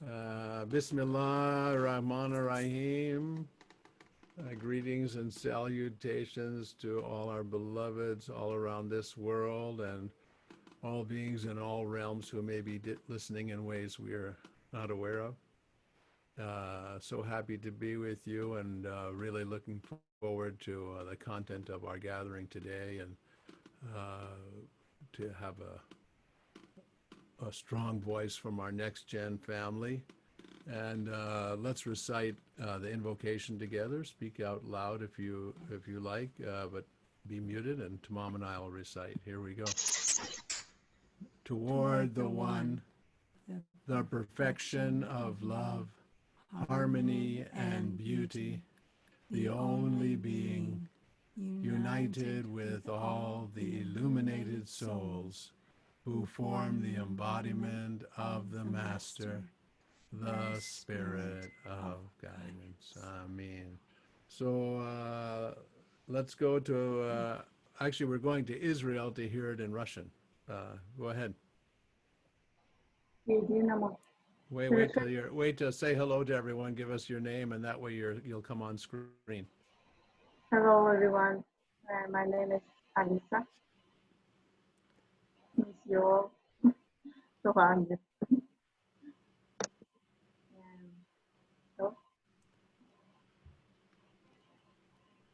Bismillah Rahman Rahim. Greetings and salutations to all our beloveds all around this world and all beings in all realms who may be listening in ways we are not aware of. So happy to be with you and really looking forward to the content of our gathering today and to have a strong voice from our next gen family. And let's recite the invocation together. Speak out loud if you like, but be muted, and Tamam and I will recite. Here we go. Toward the one, the perfection of love, harmony and beauty, the only being, united with all the illuminated souls who form the embodiment of the Master, the Spirit of guidance. Amen. So let's go to, actually we're going to Israel to hear it in Russian. Go ahead. Wait to say hello to everyone, give us your name, and that way you'll come on screen. Hello everyone, my name is Alisa. Miss you all. So hungry.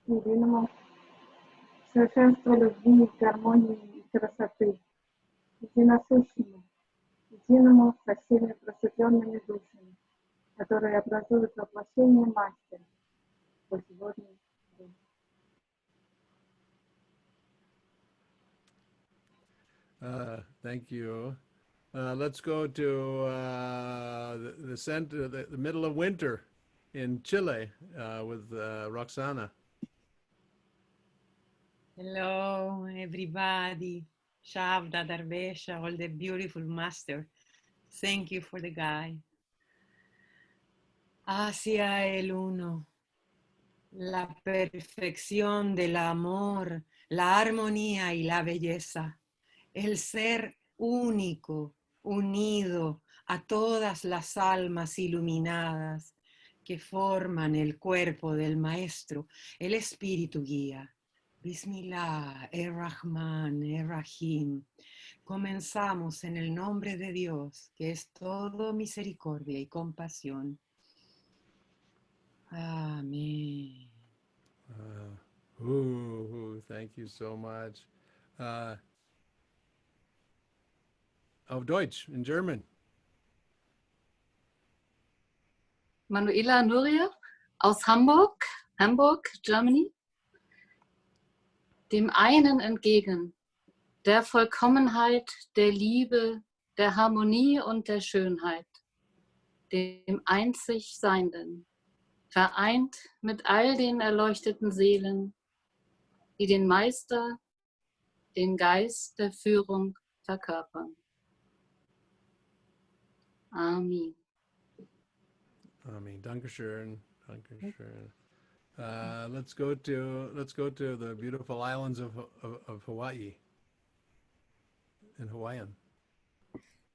Единому совершенству любви, гармонии и красоты, единосущному, единому со всеми просветленными душами, которые образуют воплощение Мастера по сегодня. Thank you. Let's go to the center, the middle of winter in Chile with Roxana. Hello, everybody. Shabda Darvesha, all the beautiful master. Thank you for the guide. Hacia el uno, la perfección del amor, la armonía y la belleza. El ser único, unido a todas las almas iluminadas que forman el cuerpo del maestro, el espíritu guía. Bismillah, Rahman, Rahim. Comenzamos en el nombre de Dios, que es todo misericordia y compasión. Amén. Thank you so much. Auf Deutsch, in German. Manuela Nuria aus Hamburg, Germany. Dem einen entgegen, der Vollkommenheit, der Liebe, der Harmonie und der Schönheit, dem einzig Seienden, vereint mit all den erleuchteten Seelen, die den Meister, den Geist der Führung verkörpern. Amen. Amen. Dankeschön. Dankeschön. Let's go to the beautiful islands of Hawaii. In Hawaiian.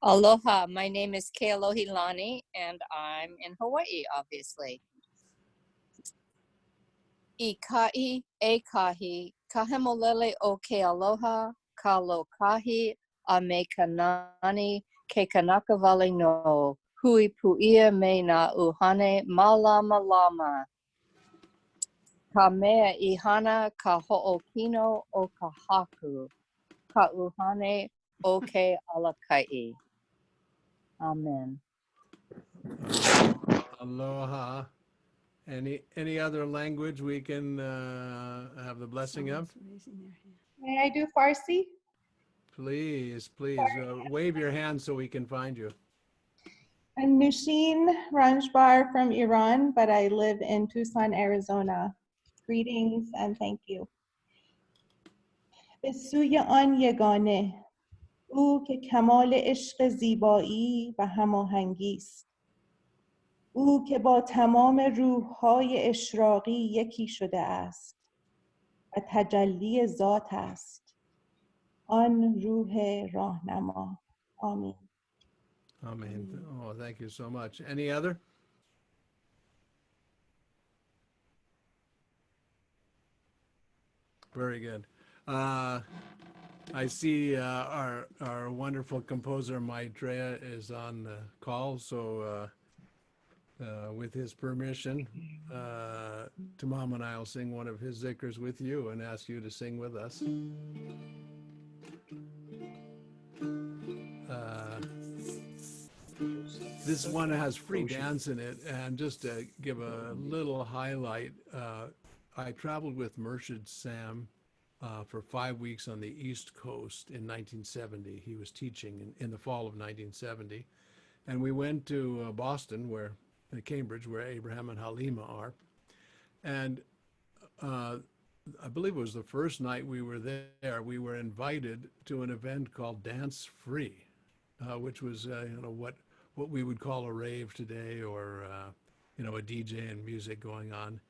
Aloha, my name is Kealohilani and I'm in Hawaii, obviously. Ikai ekahi, kahemolele o ke aloha, ka lokahi a me kanani ke kanakavali no, hui puia me na uhane malama lama. Ka mea ihana ka ho'okino o ka haku, ka uhane o ke alakai. Amen. Aloha. Any other language we can have the blessing of? May I do Farsi? Please, wave your hand so we can find you. I'm Nushin Ranjbar from Iran, but I live in Tucson, Arizona. Greetings and thank you. به سوی آن یگانه او که کمال عشق زیبایی و هماهنگی است، او که با تمام روح‌های اشراقی یکی شده است و تجلی ذات است، آن روح راهنما. آمین. Amen. Oh, thank you so much. Any other? Very good. I see our wonderful composer Maitreya is on the call, so with his permission, Tamam and I will sing one of his zikrs with you and ask you to sing with us. This one has free dance in it, and just to give a little highlight, I traveled with Murshid Sam for 5 weeks on the East Coast in 1970. He was teaching in the fall of 1970. And we went to Boston, Cambridge, where Abraham and Halima are. And I believe it was the first night we were there, we were invited to an event called Dance Free, which was what we would call a rave today, or a DJ and music going on.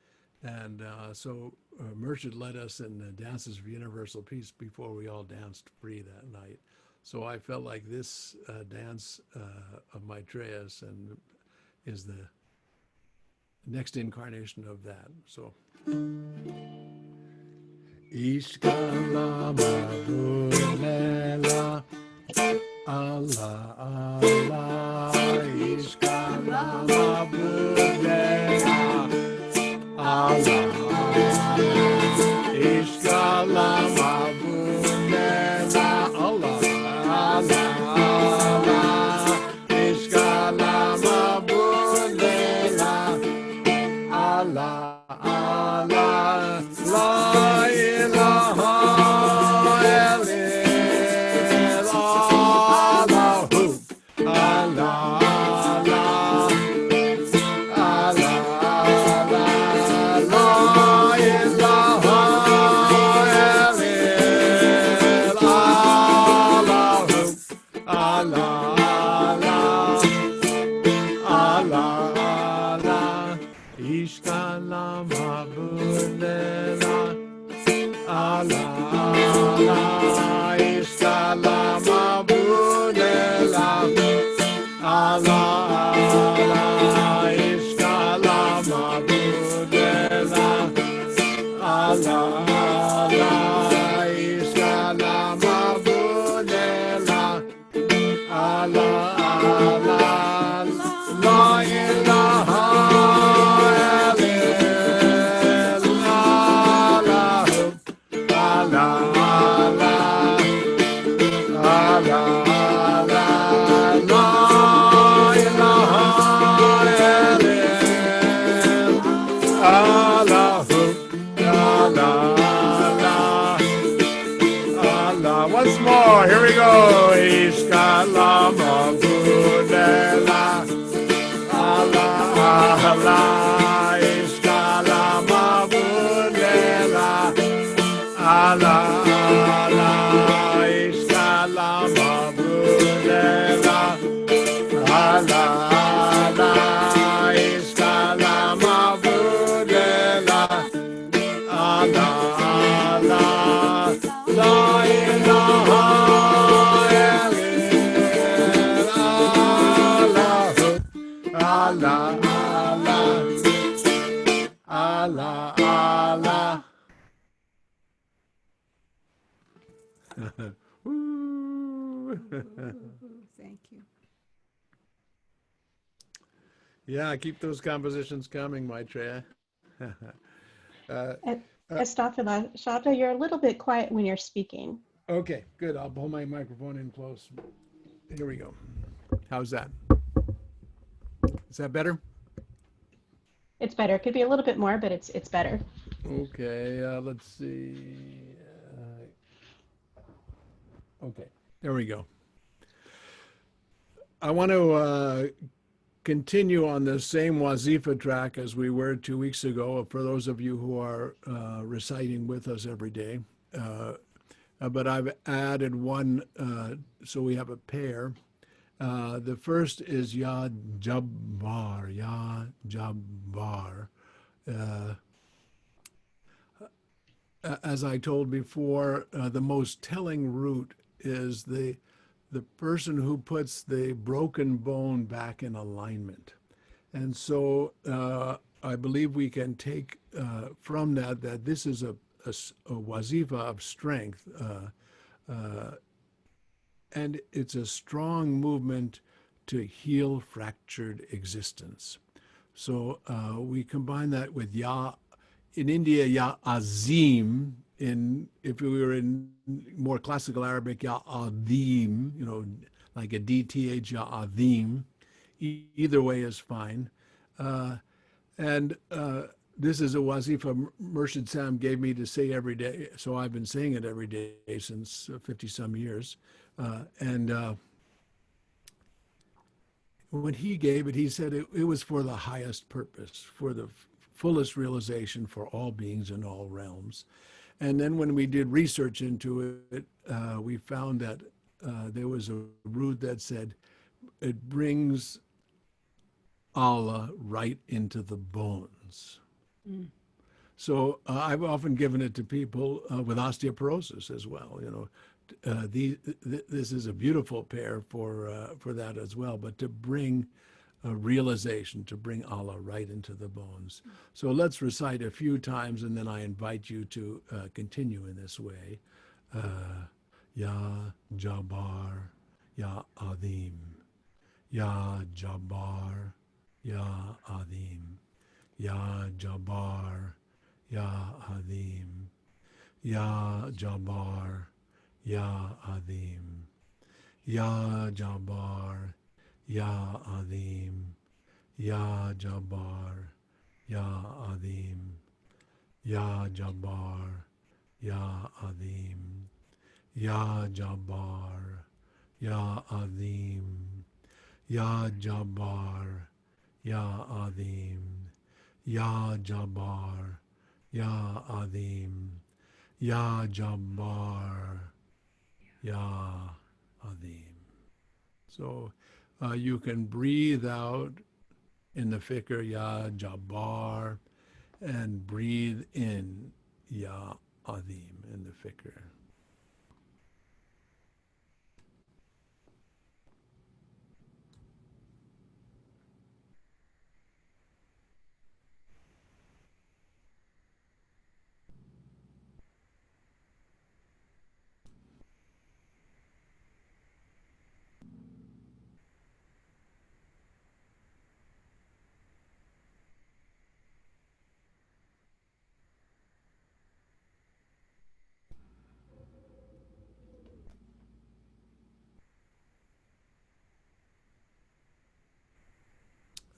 And so Murshid led us in the Dances for Universal Peace before we all danced free that night. So I felt like this dance of Maitreya's and is the next incarnation of that. So. Ishkala Mabulela Allah Allah Ishkala Mabulela Allah Ishkala Mabulela Allah Allah Ishkala Mabulela Allah Allah La ilaha illallah Allah Once more, here we go. Ishkala Mabudela Allah Allah Ishkala Mabudela Allah Allah Ishkala Mabudela Allah Allah Ishkala Mabudela Allah Allah La ilaha illallah Allah Allah Thank you. Yeah, keep those compositions coming, Maitreya. Estafila, Shabda, you're a little bit quiet when you're speaking. Okay, good. I'll pull my microphone in close. Here we go. How's that? Is that better? It's better. It could be a little bit more, but it's better. Okay, let's see. Okay, there we go. I want to continue on the same Wazifa track as we were 2 weeks ago, for those of you who are reciting with us every day. But I've added one, so we have a pair. The first is Ya Jabbar, Ya Jabbar. As I told before, the most telling root is the the person who puts the broken bone back in alignment. And so I believe we can take from that that this is a wazifa of strength, and it's a strong movement to heal fractured existence. So we combine that with Ya. In India, Ya Azim. If we were in more classical Arabic, Ya Adim, like a DTH, Ya Adim. Either way is fine. And this is a wazifa Murshid Sam gave me to say every day. So I've been saying it every day since 50 some years. And when he gave it, he said it was for the highest purpose, for the fullest realization for all beings in all realms. And then when we did research into it, we found that there was a root that said it brings Allah right into the bones. So I've often given it to people with osteoporosis as well. This is a beautiful pair for that as well. But to bring a realization, to bring Allah right into the bones. So let's recite a few times, and then I invite you to continue in this way. Ya Jabbar, Ya Adim, Ya Jabbar, Ya Adim, Ya Jabbar, Ya Adim, Ya Jabbar, Ya Adim, Ya Jabbar, Ya Adim, Ya Jabbar, Ya Adim, Ya Jabbar, Ya Adim, Ya Jabbar, Ya Adim, Ya Jabbar, Ya Adim, Ya Jabbar, Ya Adim, Ya Jabbar, Ya Adim. So you can breathe out in the fikr Ya Jabbar and breathe in Ya Adim in the fikr.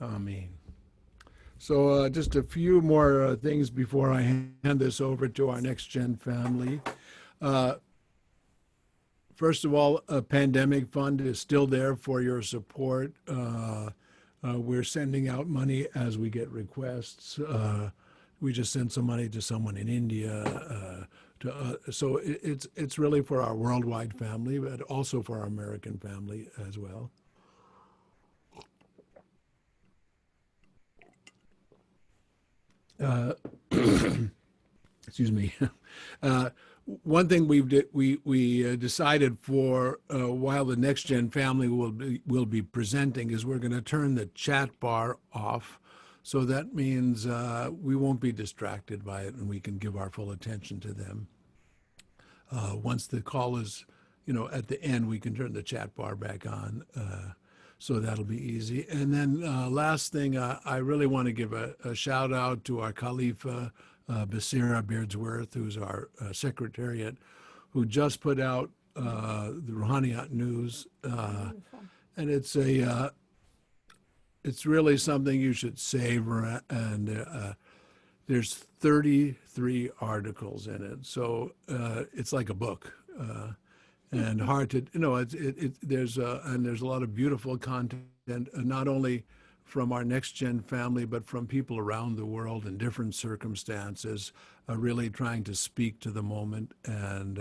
Amen. So just a few more things before I hand this over to our next gen family. First of all, a pandemic fund is still there for your support. We're sending out money as we get requests. We just sent some money to someone in India. So it's really for our worldwide family, but also for our American family as well. Excuse me. One thing we decided for while the next gen family will be presenting is we're going to turn the chat bar off. So that means we won't be distracted by it, and we can give our full attention to them. Once the call is, at the end, we can turn the chat bar back on. So that'll be easy. And then last thing, I really want to give a shout out to our Khalifa, Basira Beardsworth, who's our secretariat, who just put out the Rouhaniyat News. And it's really something you should savor. And there's 33 articles in it. So it's like a book. And hard to, there's a lot of beautiful content, not only from our next gen family, but from people around the world in different circumstances, really trying to speak to the moment. And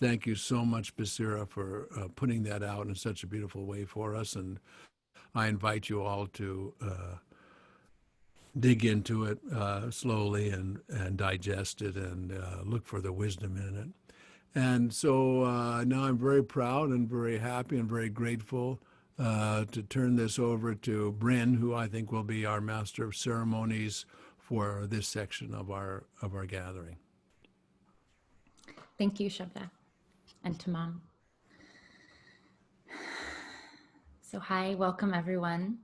thank you so much, Basira, for putting that out in such a beautiful way for us. And I invite you all to dig into it slowly and digest it and look for the wisdom in it. And so now I'm very proud and very happy and very grateful to turn this over to Bryn, who I think will be our master of ceremonies for this section of our gathering. Thank you, Shabda, and Tamam. So hi, welcome everyone.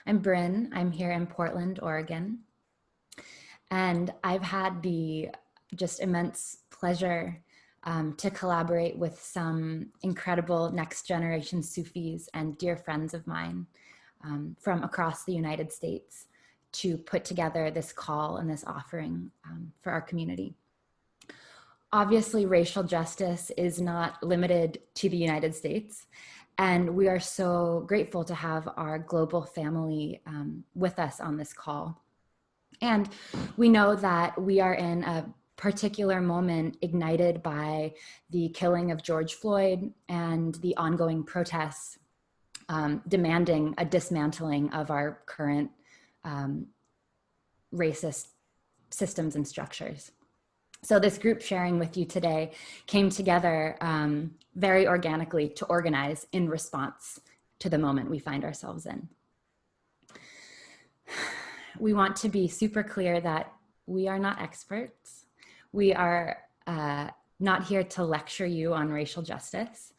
I'm Bryn. I'm here in Portland, Oregon. And I've had the just immense pleasure to collaborate with some incredible next generation Sufis and dear friends of mine from across the United States to put together this call and this offering for our community. Obviously, racial justice is not limited to the United States, and we are so grateful to have our global family with us on this call. And we know that we are in a particular moment ignited by the killing of George Floyd and the ongoing protests demanding a dismantling of our current racist systems and structures. So this group sharing with you today came together very organically to organize in response to the moment we find ourselves in. We want to be super clear that we are not experts. We are not here to lecture you on racial justice.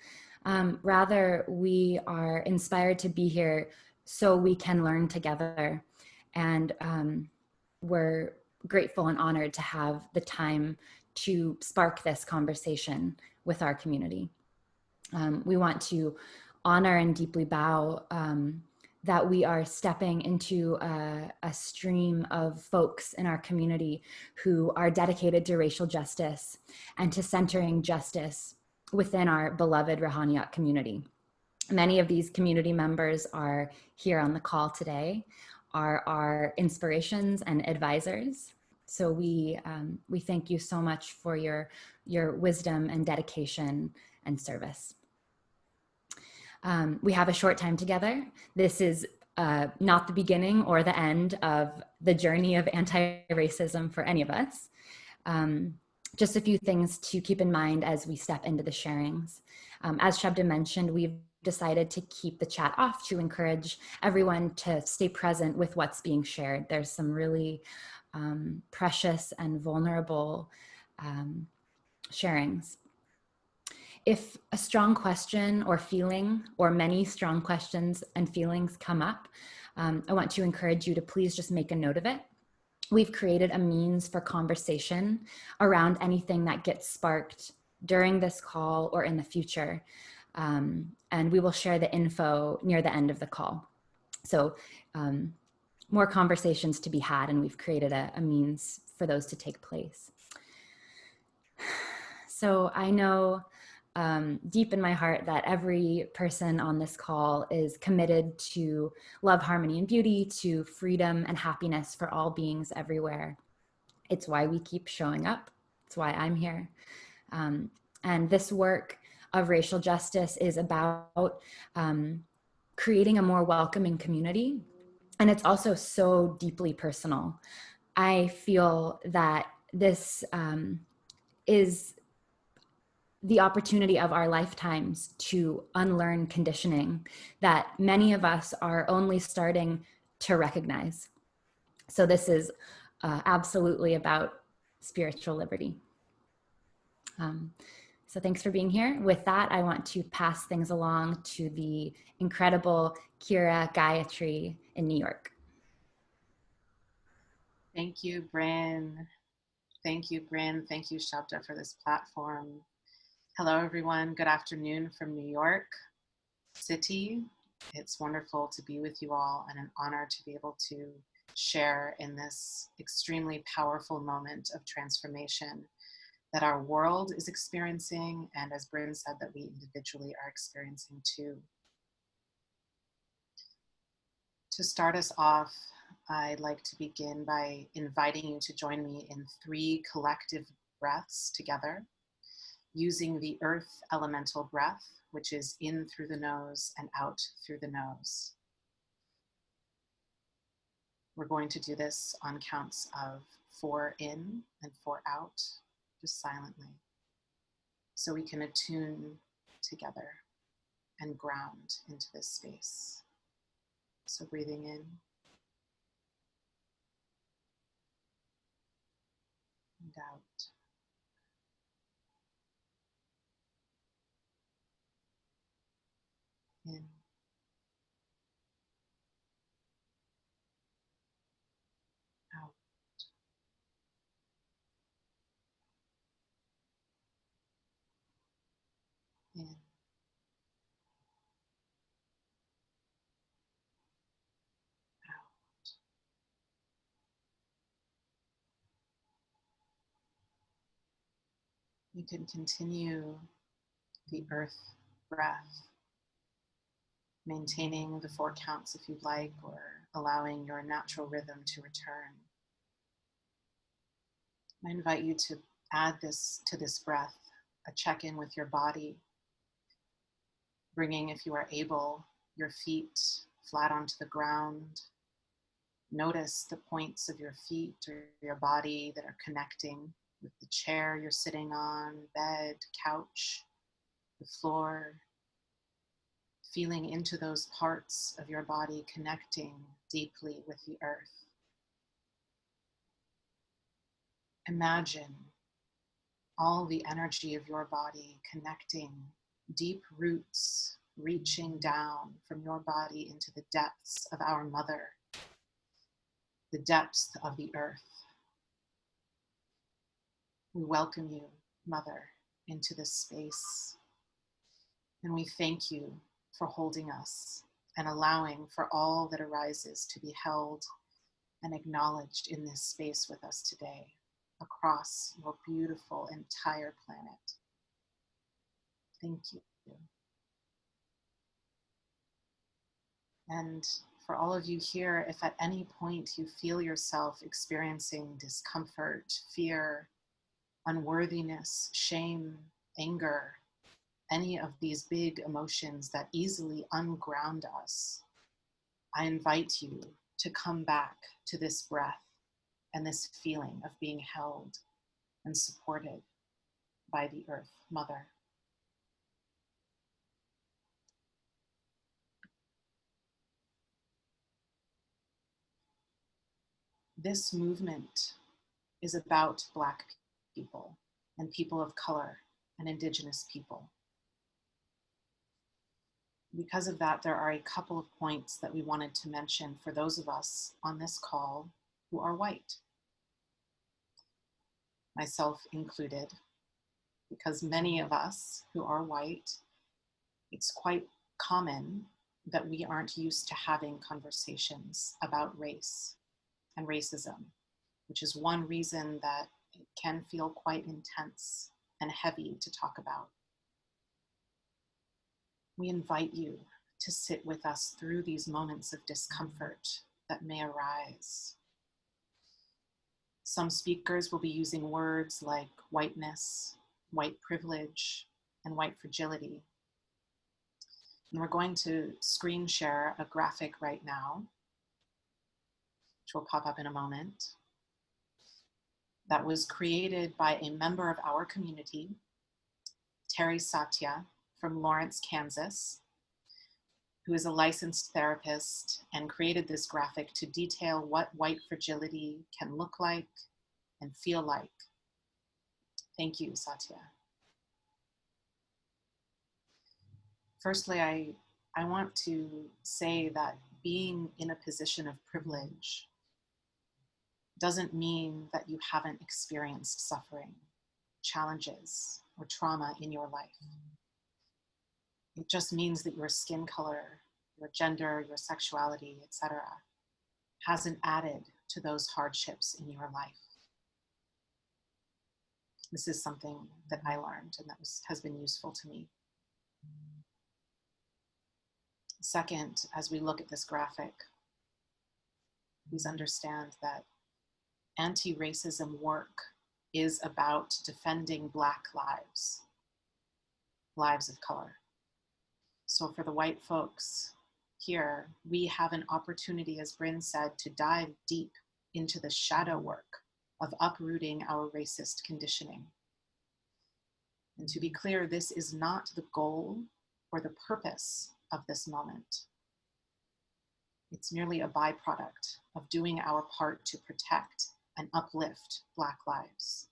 Rather, we are inspired to be here so we can learn together. And we're grateful and honored to have the time to spark this conversation with our community. We want to honor and deeply bow that we are stepping into a stream of folks in our community who are dedicated to racial justice and to centering justice within our beloved Rahaniot community. Many of these community members are here on the call today, are our inspirations and advisors. So we thank you so much for your wisdom and dedication and service. We have a short time together. This is not the beginning or the end of the journey of anti-racism for any of us. Just a few things to keep in mind as we step into the sharings. As Shabda mentioned, we've decided to keep the chat off to encourage everyone to stay present with what's being shared. There's some really precious and vulnerable sharings. If a strong question or feeling or many strong questions and feelings come up, I want to encourage you to please just make a note of it. We've created a means for conversation around anything that gets sparked during this call or in the future. And we will share the info near the end of the call. So more conversations to be had, and we've created a means for those to take place. So I know deep in my heart that every person on this call is committed to love, harmony, and beauty, to freedom and happiness for all beings everywhere. It's why we keep showing up. It's why I'm here. And this work of racial justice is about creating a more welcoming community. And it's also so deeply personal. I feel that this is the opportunity of our lifetimes to unlearn conditioning that many of us are only starting to recognize. So this is absolutely about spiritual liberty. So thanks for being here. With that, I want to pass things along to the incredible Kira Gayatri in New York. Thank you, Bryn. Thank you, Bryn. Thank you, Shabda, for this platform. Hello, everyone. Good afternoon from New York City. It's wonderful to be with you all and an honor to be able to share in this extremely powerful moment of transformation that our world is experiencing, and as Bryn said, that we individually are experiencing too. To start us off, I'd like to begin by inviting you to join me in 3 collective breaths together, using the earth elemental breath, which is in through the nose and out through the nose. We're going to do this on counts of 4 in and 4 out, just silently. so we can attune together and ground into this space. So breathing in and out. In out. In out. You can continue the earth breath, maintaining the 4 counts if you'd like, or allowing your natural rhythm to return. I invite you to add this to this breath, a check-in with your body, bringing, if you are able, your feet flat onto the ground. Notice the points of your feet or your body that are connecting with the chair you're sitting on, bed, couch, the floor. Feeling into those parts of your body connecting deeply with the earth. Imagine all the energy of your body connecting, deep roots reaching down from your body into the depths of our mother, the depths of the earth. We welcome you, Mother, into this space, and we thank you for holding us and allowing for all that arises to be held and acknowledged in this space with us today, across your beautiful entire planet. Thank you. And for all of you here, if at any point you feel yourself experiencing discomfort, fear, unworthiness, shame, anger, any of these big emotions that easily unground us, I invite you to come back to this breath and this feeling of being held and supported by the Earth Mother. This movement is about Black people and people of color and Indigenous people. Because of that, there are a couple of points that we wanted to mention for those of us on this call who are white, myself included, because many of us who are white, it's quite common that we aren't used to having conversations about race and racism, which is one reason that it can feel quite intense and heavy to talk about. We invite you to sit with us through these moments of discomfort that may arise. Some speakers will be using words like whiteness, white privilege, and white fragility. And we're going to screen share a graphic right now, which will pop up in a moment, that was created by a member of our community, Terry Satya from Lawrence, Kansas, who is a licensed therapist and created this graphic to detail what white fragility can look like and feel like. Thank you, Satya. Firstly, I want to say that being in a position of privilege doesn't mean that you haven't experienced suffering, challenges, or trauma in your life. It just means that your skin color, your gender, your sexuality, etc., hasn't added to those hardships in your life. This is something that I learned and that has been useful to me. Second, as we look at this graphic, please understand that anti-racism work is about defending Black lives, lives of color. So for the white folks here, we have an opportunity, as Bryn said, to dive deep into the shadow work of uprooting our racist conditioning. And to be clear, this is not the goal or the purpose of this moment. It's merely a byproduct of doing our part to protect and uplift Black lives.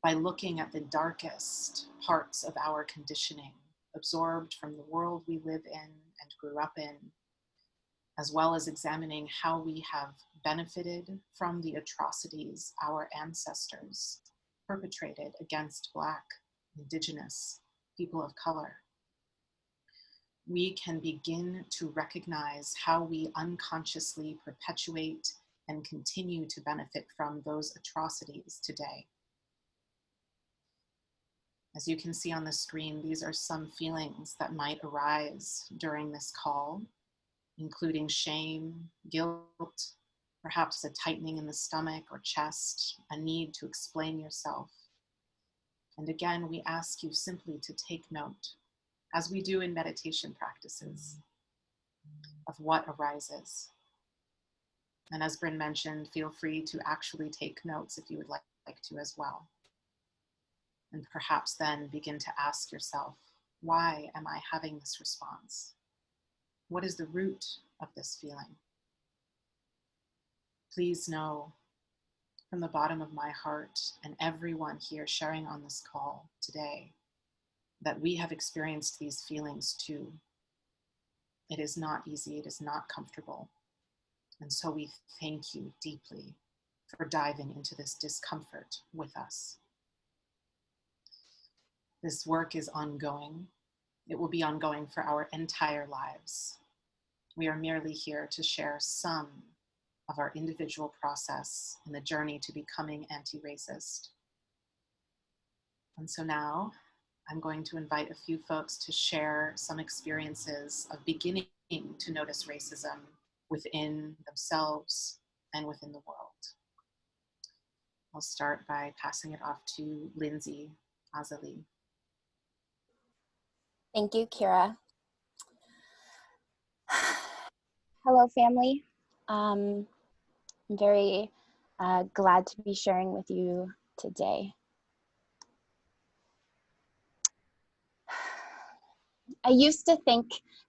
By looking at the darkest parts of our conditioning, absorbed from the world we live in and grew up in, as well as examining how we have benefited from the atrocities our ancestors perpetrated against Black, Indigenous, people of color, we can begin to recognize how we unconsciously perpetuate and continue to benefit from those atrocities today. As you can see on the screen, these are some feelings that might arise during this call, including shame, guilt, perhaps a tightening in the stomach or chest, a need to explain yourself. And again, we ask you simply to take note, as we do in meditation practices, of what arises. And as Bryn mentioned, feel free to actually take notes if you would like to as well. And perhaps then begin to ask yourself, why am I having this response? What is the root of this feeling? Please know from the bottom of my heart and everyone here sharing on this call today that we have experienced these feelings too. It is not easy, it is not comfortable. And so we thank you deeply for diving into this discomfort with us. This work is ongoing. It will be ongoing for our entire lives. We are merely here to share some of our individual process in the journey to becoming anti-racist. And so now I'm going to invite a few folks to share some experiences of beginning to notice racism within themselves and within the world. I'll start by passing it off to Lindsay Azali. Thank you, Kira. Hello, family. I'm very glad to be sharing with you today. I used to think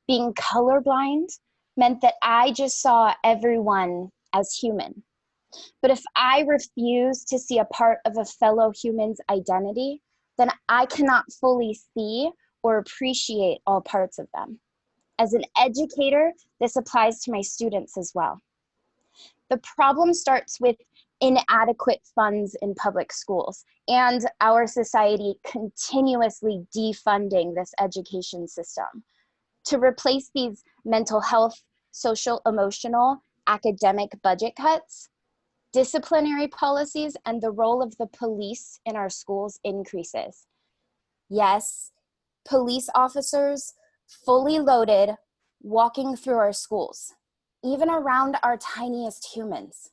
being colorblind meant that I just saw everyone as human. But if I refuse to see a part of a fellow human's identity, then I cannot fully see or appreciate all parts of them. As an educator, this applies to my students as well. The problem starts with inadequate funds in public schools and our society continuously defunding this education system. To replace these mental health, social, emotional, academic budget cuts, disciplinary policies and the role of the police in our schools increases. Yes, police officers fully loaded walking through our schools, even around our tiniest humans.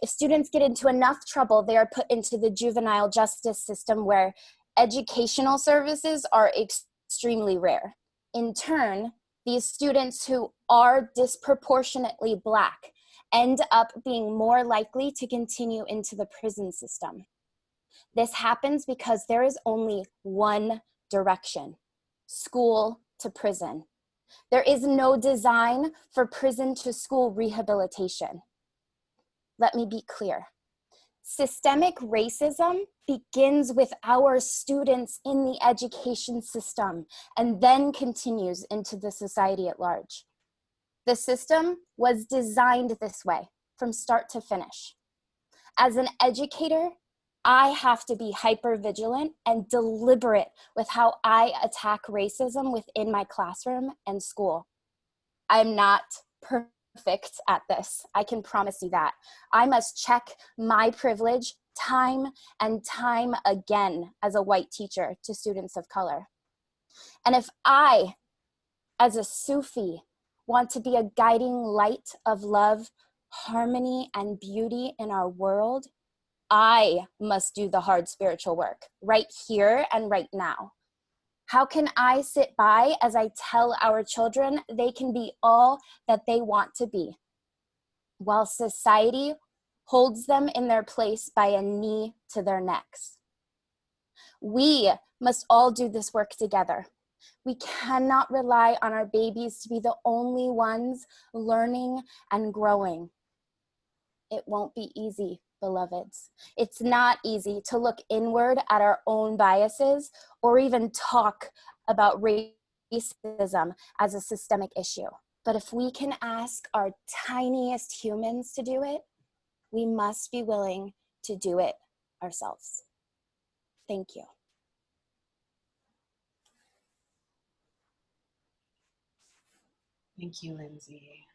If students get into enough trouble, they are put into the juvenile justice system where educational services are extremely rare. In turn, these students who are disproportionately Black end up being more likely to continue into the prison system. This happens because there is only one direction: school to prison. There is no design for prison to school rehabilitation. Let me be clear. Systemic racism begins with our students in the education system and then continues into the society at large. The system was designed this way from start to finish. As an educator, I have to be hypervigilant and deliberate with how I attack racism within my classroom and school. I'm not perfect at this, I can promise you that. I must check my privilege time and time again as a white teacher to students of color. And if I, as a Sufi, want to be a guiding light of love, harmony, and beauty in our world, I must do the hard spiritual work right here and right now. How can I sit by as I tell our children they can be all that they want to be, while society holds them in their place by a knee to their necks? We must all do this work together. We cannot rely on our babies to be the only ones learning and growing. It won't be easy, beloveds. It's not easy to look inward at our own biases or even talk about racism as a systemic issue. But if we can ask our tiniest humans to do it, we must be willing to do it ourselves. Thank you. Thank you, Lindsay.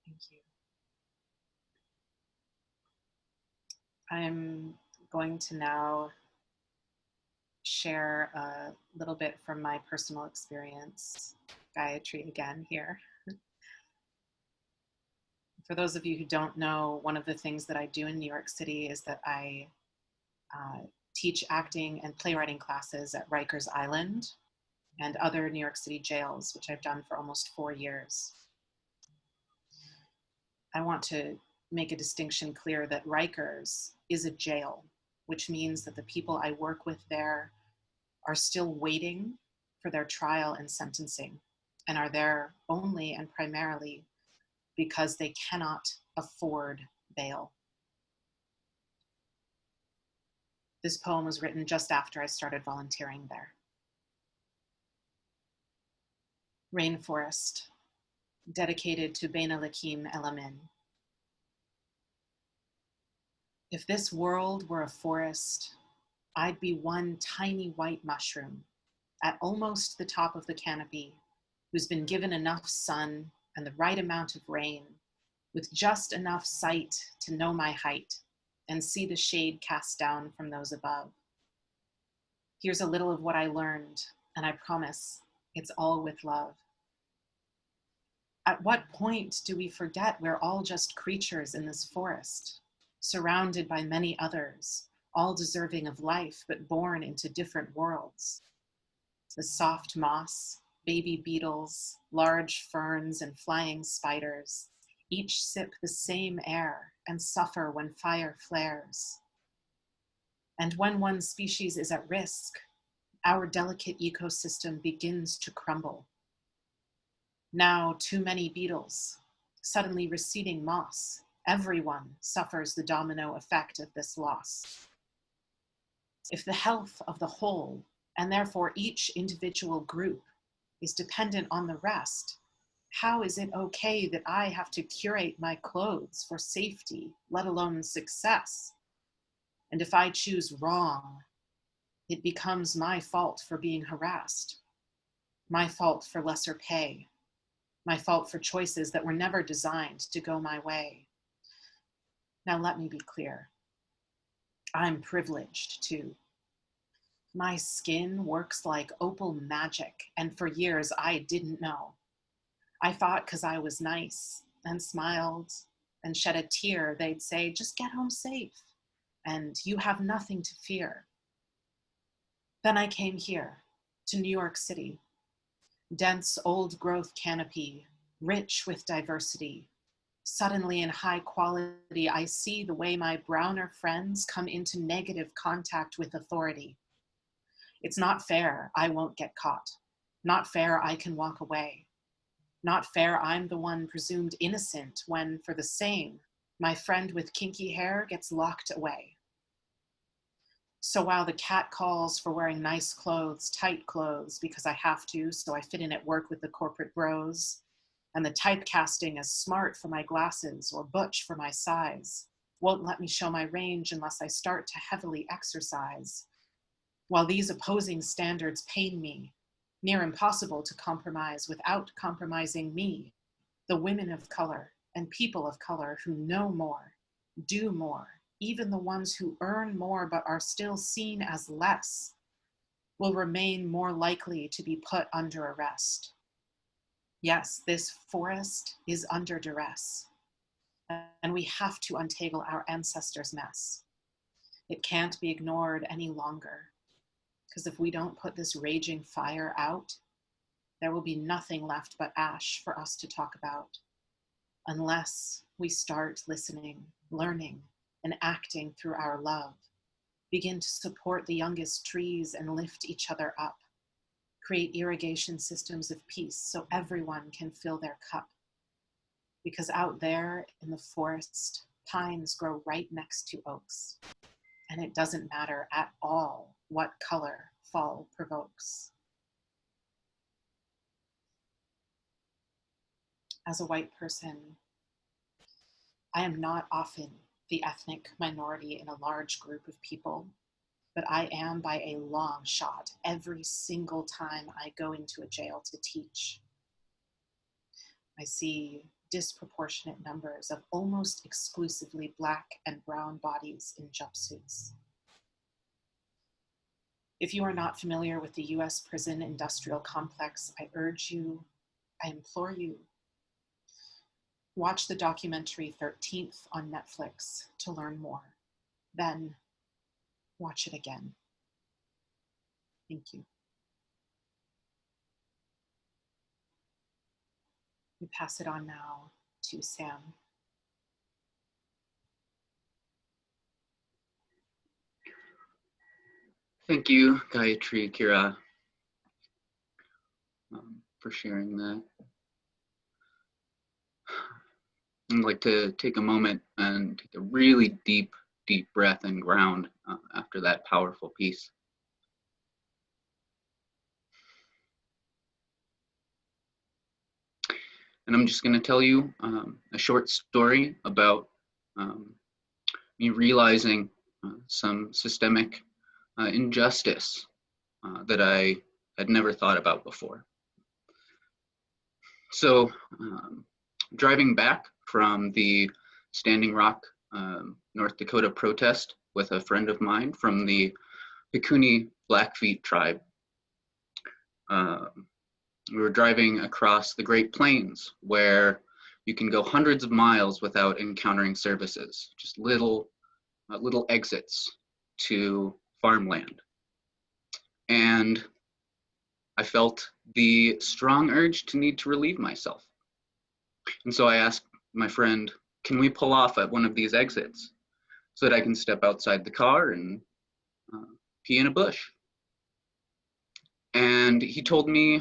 Thank you. I'm going to now share a little bit from my personal experience. Gayatri again here. For those of you who don't know, one of the things that I do in New York City is that I teach acting and playwriting classes at Rikers Island and other New York City jails, which I've done for almost 4 years. I want to make a distinction clear that Rikers is a jail, which means that the people I work with there are still waiting for their trial and sentencing, and are there only and primarily because they cannot afford bail. This poem was written just after I started volunteering there. Rainforest, dedicated to Bein Halakim Elamin. If this world were a forest, I'd be one tiny white mushroom at almost the top of the canopy, who's been given enough sun and the right amount of rain, with just enough sight to know my height and see the shade cast down from those above. Here's a little of what I learned, and I promise it's all with love. At what point do we forget we're all just creatures in this forest, surrounded by many others, all deserving of life, but born into different worlds? The soft moss, baby beetles, large ferns, and flying spiders, each sip the same air and suffer when fire flares. And when one species is at risk, our delicate ecosystem begins to crumble. Now too many beetles, suddenly receding moss, everyone suffers the domino effect of this loss. If the health of the whole, and therefore each individual group, is dependent on the rest, how is it okay that I have to curate my clothes for safety, let alone success? And if I choose wrong, it becomes my fault for being harassed, my fault for lesser pay, my fault for choices that were never designed to go my way. Now let me be clear. I'm privileged too. My skin works like opal magic, and for years I didn't know. I thought because I was nice and smiled and shed a tear, they'd say, just get home safe and you have nothing to fear. Then I came here to New York City, dense old growth canopy, rich with diversity. Suddenly in high quality, I see the way my browner friends come into negative contact with authority. It's not fair I won't get caught. Not fair I can walk away. Not fair I'm the one presumed innocent when, for the same, my friend with kinky hair gets locked away. So while the cat calls for wearing nice clothes, tight clothes, because I have to, so I fit in at work with the corporate bros, and the typecasting as smart for my glasses or butch for my size, won't let me show my range unless I start to heavily exercise. While these opposing standards pain me, near impossible to compromise without compromising me, the women of color and people of color who know more, do more, even the ones who earn more but are still seen as less, will remain more likely to be put under arrest. Yes, this forest is under duress, and we have to untangle our ancestors' mess. It can't be ignored any longer, because if we don't put this raging fire out, there will be nothing left but ash for us to talk about, unless we start listening, learning, and acting through our love. Begin to support the youngest trees and lift each other up. Create irrigation systems of peace so everyone can fill their cup. Because out there in the forest, pines grow right next to oaks, and it doesn't matter at all what color fall provokes. As a white person, I am not often the ethnic minority in a large group of people, but I am by a long shot every single time I go into a jail to teach. I see disproportionate numbers of almost exclusively Black and brown bodies in jumpsuits. If you are not familiar with the US prison industrial complex, I urge you, I implore you, watch the documentary 13th on Netflix to learn more. Then watch it again. Thank you. We pass it on now to Sam. Thank you, Gayatri, Kira, for sharing that. I'd like to take a moment and take a really deep breath and ground after that powerful piece. And I'm just going to tell you a short story about me realizing some systemic injustice that I had never thought about before. So driving back from the Standing Rock, North Dakota protest with a friend of mine from the Piikani Blackfeet tribe, we were driving across the Great Plains where you can go hundreds of miles without encountering services, just little exits to farmland. And I felt the strong urge to need to relieve myself. And so I asked my friend, can we pull off at one of these exits so that I can step outside the car and pee in a bush? And he told me,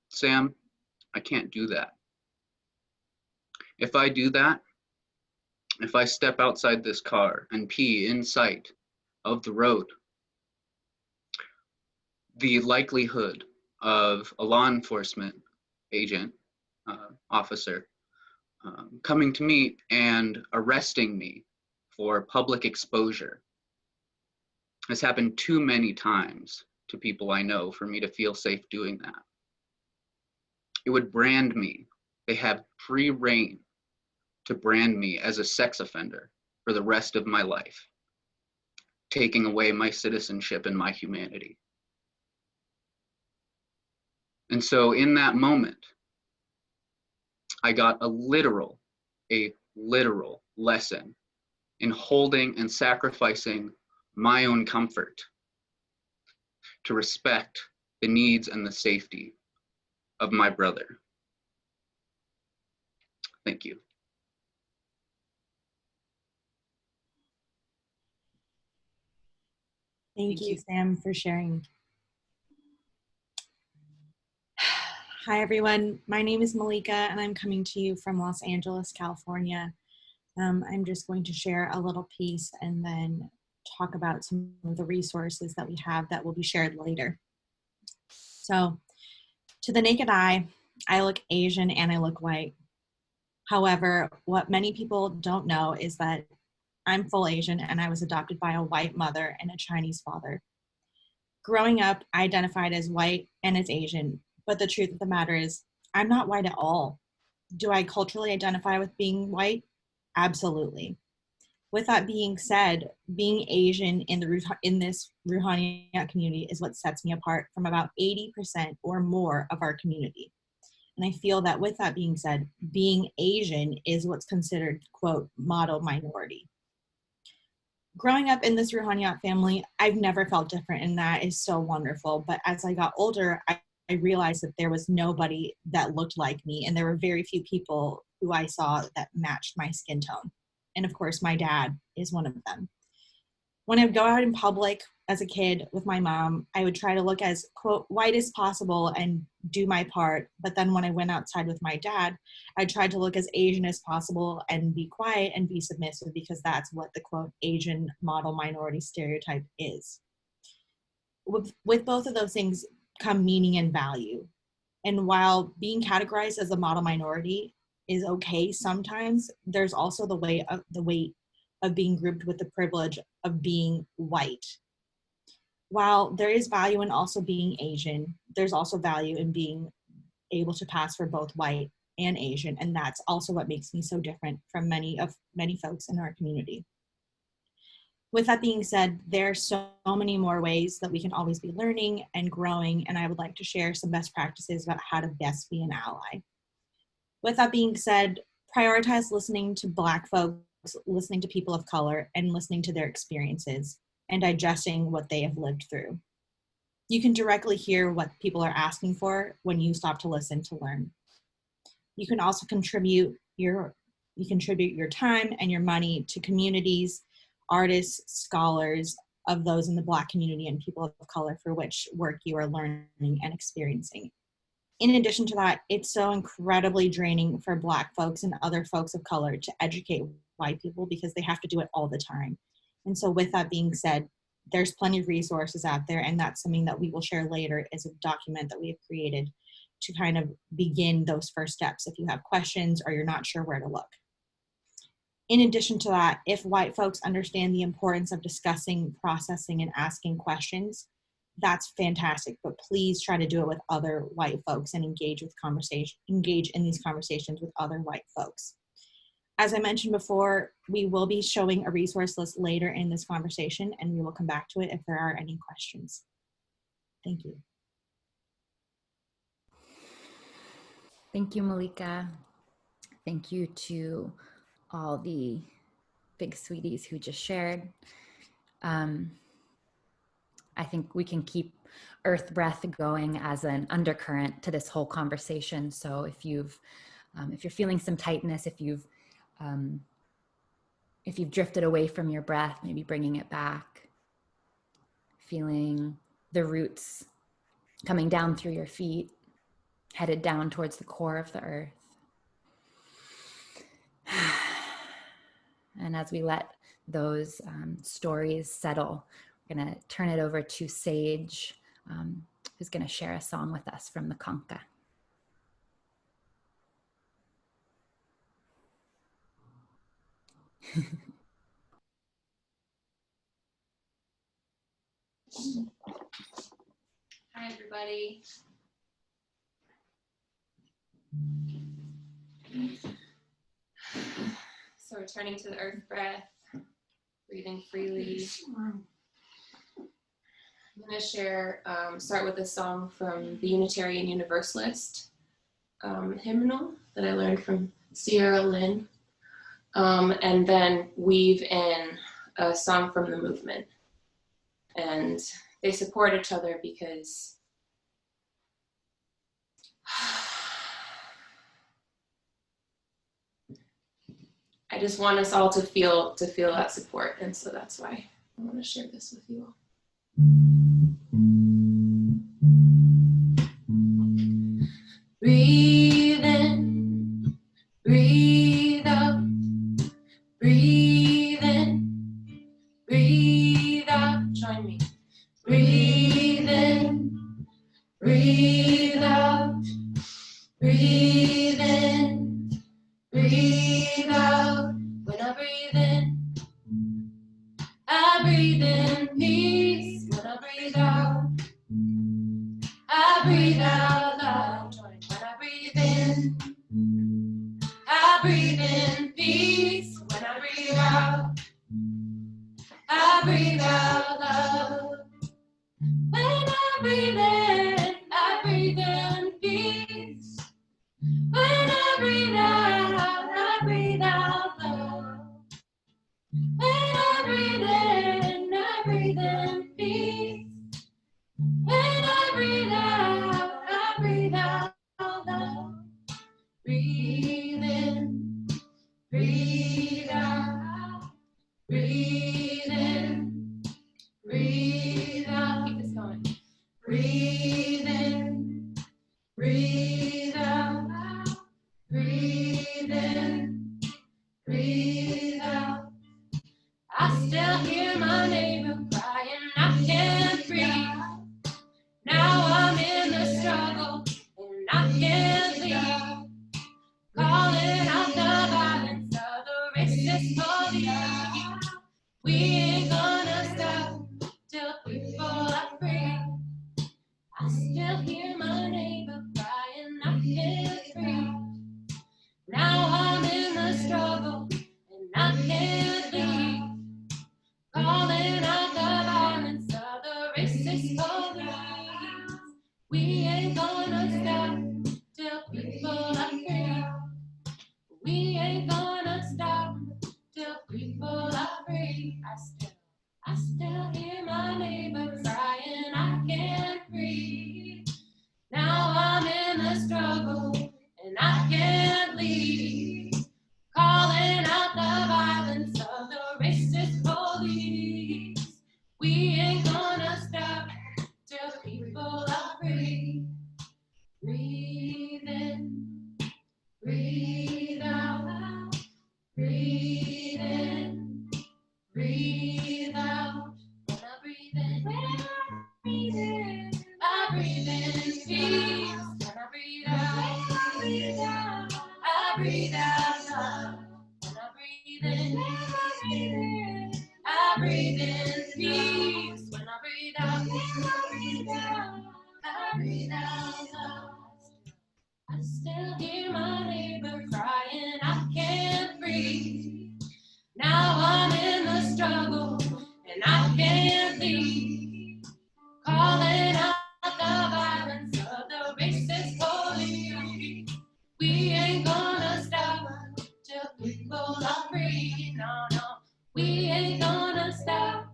Sam, I can't do that. If I do that, if I step outside this car and pee in sight of the road, the likelihood of a law enforcement agent, officer, coming to me and arresting me for public exposure has happened too many times to people I know for me to feel safe doing that. It would brand me. They have free reign to brand me as a sex offender for the rest of my life, taking away my citizenship and my humanity. And so in that moment, I got a literal lesson in holding and sacrificing my own comfort to respect the needs and the safety of my brother. Thank you. Thank you, Sam, for sharing. Hi, everyone. My name is Malika, and I'm coming to you from Los Angeles, California. I'm just going to share a little piece and then talk about some of the resources that we have that will be shared later. So, to the naked eye, I look Asian and I look white. However, what many people don't know is that I'm full Asian and I was adopted by a white mother and a Chinese father. Growing up, I identified as white and as Asian, but the truth of the matter is I'm not white at all. Do I culturally identify with being white? Absolutely. With that being said, being Asian in this Ruhaniat community is what sets me apart from about 80% or more of our community. And I feel that with that being said, being Asian is what's considered, quote, model minority. Growing up in this Ruhaniat family, I've never felt different, and that is so wonderful. But as I got older, I realized that there was nobody that looked like me, and there were very few people who I saw that matched my skin tone. And of course, my dad is one of them. When I would go out in public as a kid with my mom, I would try to look as, quote, white as possible and do my part. But then when I went outside with my dad, I tried to look as Asian as possible and be quiet and be submissive, because that's what the, quote, Asian model minority stereotype is. With both of those things come meaning and value. And while being categorized as a model minority is okay sometimes, there's also the weight of being grouped with the privilege of being white. While there is value in also being Asian, there's also value in being able to pass for both white and Asian, and that's also what makes me so different from many folks in our community. With that being said, there are so many more ways that we can always be learning and growing, and I would like to share some best practices about how to best be an ally. With that being said, prioritize listening to Black folks, listening to people of color, and listening to their experiences and digesting what they have lived through. You can directly hear what people are asking for when you stop to listen to learn. You can also contribute your time and your money to communities, artists, scholars of those in the Black community and people of color for which work you are learning and experiencing. In addition to that, it's so incredibly draining for Black folks and other folks of color to educate white people because they have to do it all the time. And so with that being said, there's plenty of resources out there, and that's something that we will share later as a document that we have created to kind of begin those first steps if you have questions or you're not sure where to look. In addition to that, if white folks understand the importance of discussing, processing, and asking questions, that's fantastic, but please try to do it with other white folks and engage in these conversations with other white folks. As I mentioned before, we will be showing a resource list later in this conversation, and we will come back to it if there are any questions. Thank you. Thank you, Malika. Thank you to all the big sweeties who just shared. I think we can keep Earth Breath going as an undercurrent to this whole conversation. So if you're feeling some tightness, if you've drifted away from your breath, maybe bringing it back, feeling the roots coming down through your feet, headed down towards the core of the earth. And as we let those stories settle, we're going to turn it over to Sage, who's going to share a song with us from the Conca. Hi, everybody. So returning to the earth breath, breathing freely. I'm going to start with a song from the Unitarian Universalist hymnal that I learned from Sierra Lynn, and then weave in a song from the movement. And they support each other because I just want us all to feel that support, and so that's why I want to share this with you all. Breathe in, breathe out, breathe in, breathe out. Join me. Breathe in, breathe out, breathe in, breathe out. When I breathe in, I breathe in peace. When I breathe out, I breathe out loud. When I breathe in, I breathe in peace. When I breathe out, I breathe out loud. When I breathe in, I breathe in peace. When I breathe out loud. When I breathe in peace. When I breathe out loud. Breathe in, breathe out, breathe in, racist police. We ain't gonna stop till people are free. I still hear my neighbor crying, I can't breathe. Now I'm in the struggle and I can't leave. Calling out the violence of the racist police. We ain't gonna stop till people are free. We ain't gonna stop till people are free. I still hear my neighbor crying, I can't breathe. Now I'm in the struggle and I can't leave. Calling out the violence of the racist police. We ain't gonna stop till people are free. Breathe in, breathe out, breathe in, breathe out. When I breathe in, I breathe in peace. When I breathe out, I breathe out love. When I breathe in, I breathe in peace. When I breathe out, I breathe out love. I still hear my neighbor crying, I can't breathe. Now I'm in the struggle and I can't leave. Calling out the violence of the racist police. We ain't gonna stop till people are free. No, no, we ain't gonna stop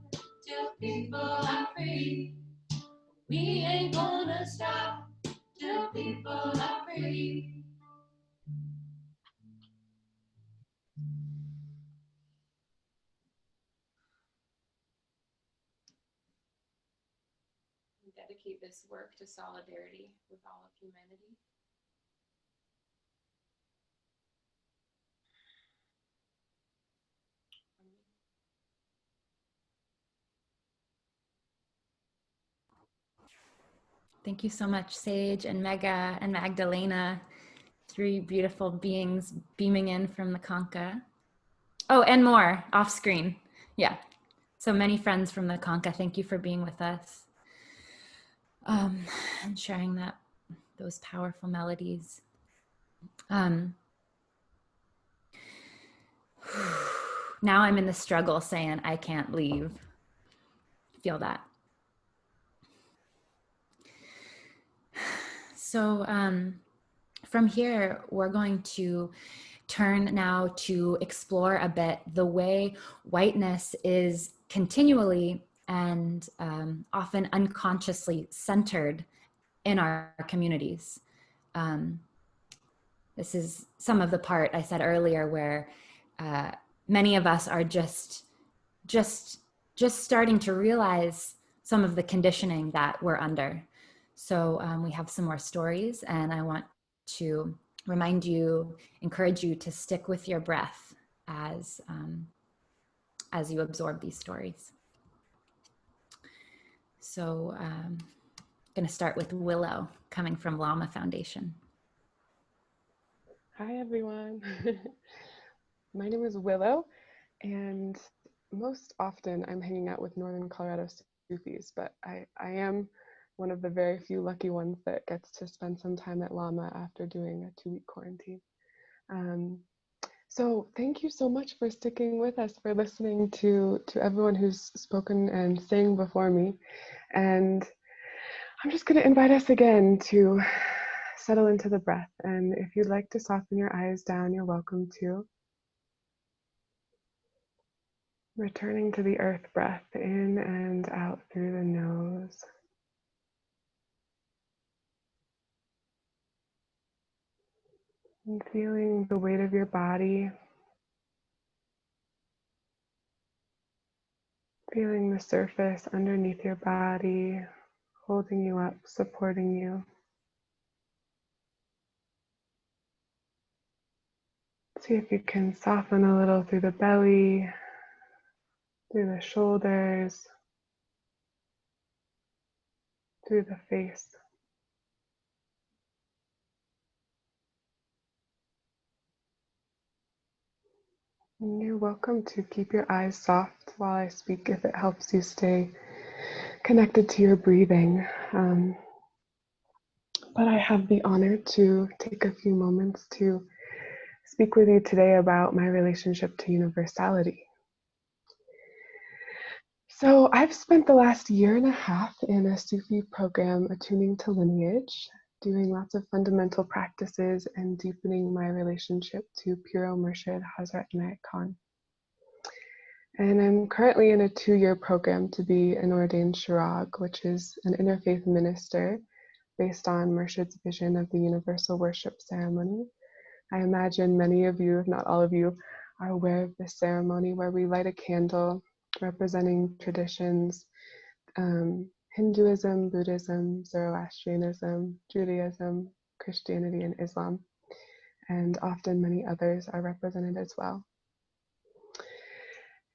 till people are free. We ain't gonna stop till people are free. Dedicate this work to solidarity with all of humanity. Thank you so much, Sage and Mega and Magdalena, 3 beautiful beings beaming in from the Conca. Oh, and more off screen. Yeah. So many friends from the Conca. Thank you for being with us and sharing those powerful melodies. Now I'm in the struggle saying I can't leave. Feel that. So from here, we're going to turn now to explore a bit the way whiteness is continually and often unconsciously centered in our communities. This is some of the part I said earlier where many of us are just starting to realize some of the conditioning that we're under. So we have some more stories, and I want to remind you, encourage you to stick with your breath as you absorb these stories. So I'm going to start with Willow, coming from Llama Foundation. Hi, everyone. My name is Willow, and most often I'm hanging out with Northern Colorado Sufis, but I am one of the very few lucky ones that gets to spend some time at Llama after doing a 2-week quarantine. So thank you so much for sticking with us, for listening to everyone who's spoken and sang before me. And I'm just going to invite us again to settle into the breath. And if you'd like to soften your eyes down, you're welcome to. Returning to the earth breath in and out through the nose. And feeling the weight of your body. Feeling the surface underneath your body, holding you up, supporting you. See if you can soften a little through the belly, through the shoulders, through the face. You're welcome to keep your eyes soft while I speak if it helps you stay connected to your breathing. But I have the honor to take a few moments to speak with you today about my relationship to universality. So I've spent the last year and a half in a Sufi program attuning to lineage, doing lots of fundamental practices and deepening my relationship to Piro Murshid Hazrat Inayat Khan. And I'm currently in a 2-year program to be an ordained Shirag, which is an interfaith minister based on Murshid's vision of the universal worship ceremony. I imagine many of you, if not all of you, are aware of this ceremony where we light a candle representing traditions, Hinduism, Buddhism, Zoroastrianism, Judaism, Christianity, and Islam. And often many others are represented as well.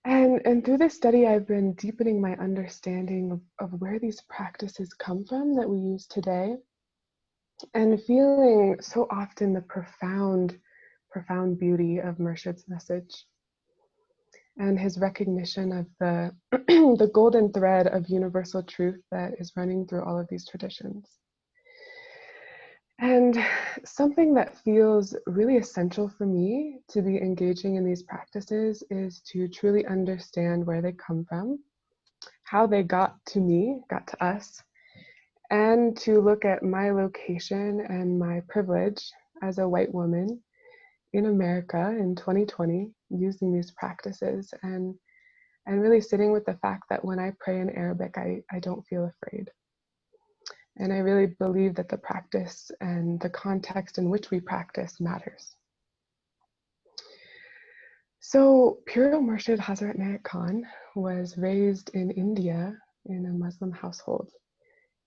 And through this study, I've been deepening my understanding of where these practices come from that we use today, and feeling so often the profound beauty of Murshid's message and his recognition of the, the golden thread of universal truth that is running through all of these traditions. And something that feels really essential for me to be engaging in these practices is to truly understand where they come from, how they got to me, got to us, and to look at my location and my privilege as a white woman in America in 2020 using these practices, and really sitting with the fact that when I pray in Arabic, I don't feel afraid. And I really believe that the practice and the context in which we practice matters. So Piro Murshid Hazrat Inayat Khan was raised in India in a Muslim household.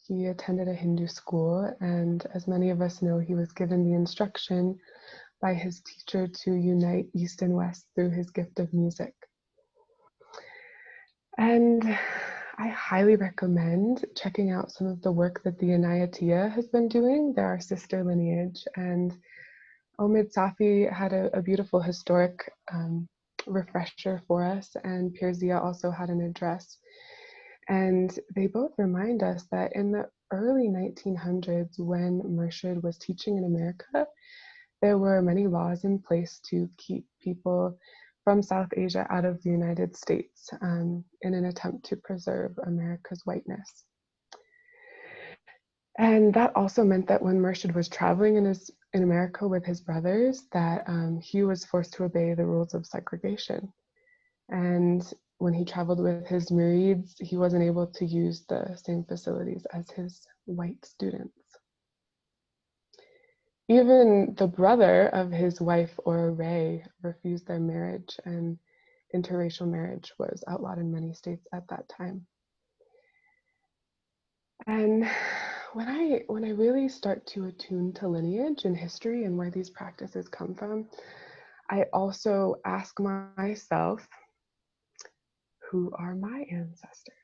He attended a Hindu school, and as many of us know, he was given the instruction by his teacher to unite East and West through his gift of music. And I highly recommend checking out some of the work that the Inayatiya has been doing. They're our sister lineage, and Omid Safi had a beautiful historic refresher for us, and Pir Zia also had an address. And they both remind us that in the early 1900s, when Murshid was teaching in America, there were many laws in place to keep people from South Asia out of the United States in an attempt to preserve America's whiteness. And that also meant that when Murshid was traveling in America with his brothers, that he was forced to obey the rules of segregation. And when he traveled with his murids, he wasn't able to use the same facilities as his white students. Even the brother of his wife, Ora Ray, refused their marriage, and interracial marriage was outlawed in many states at that time. And when I really start to attune to lineage and history and where these practices come from, I also ask myself, who are my ancestors?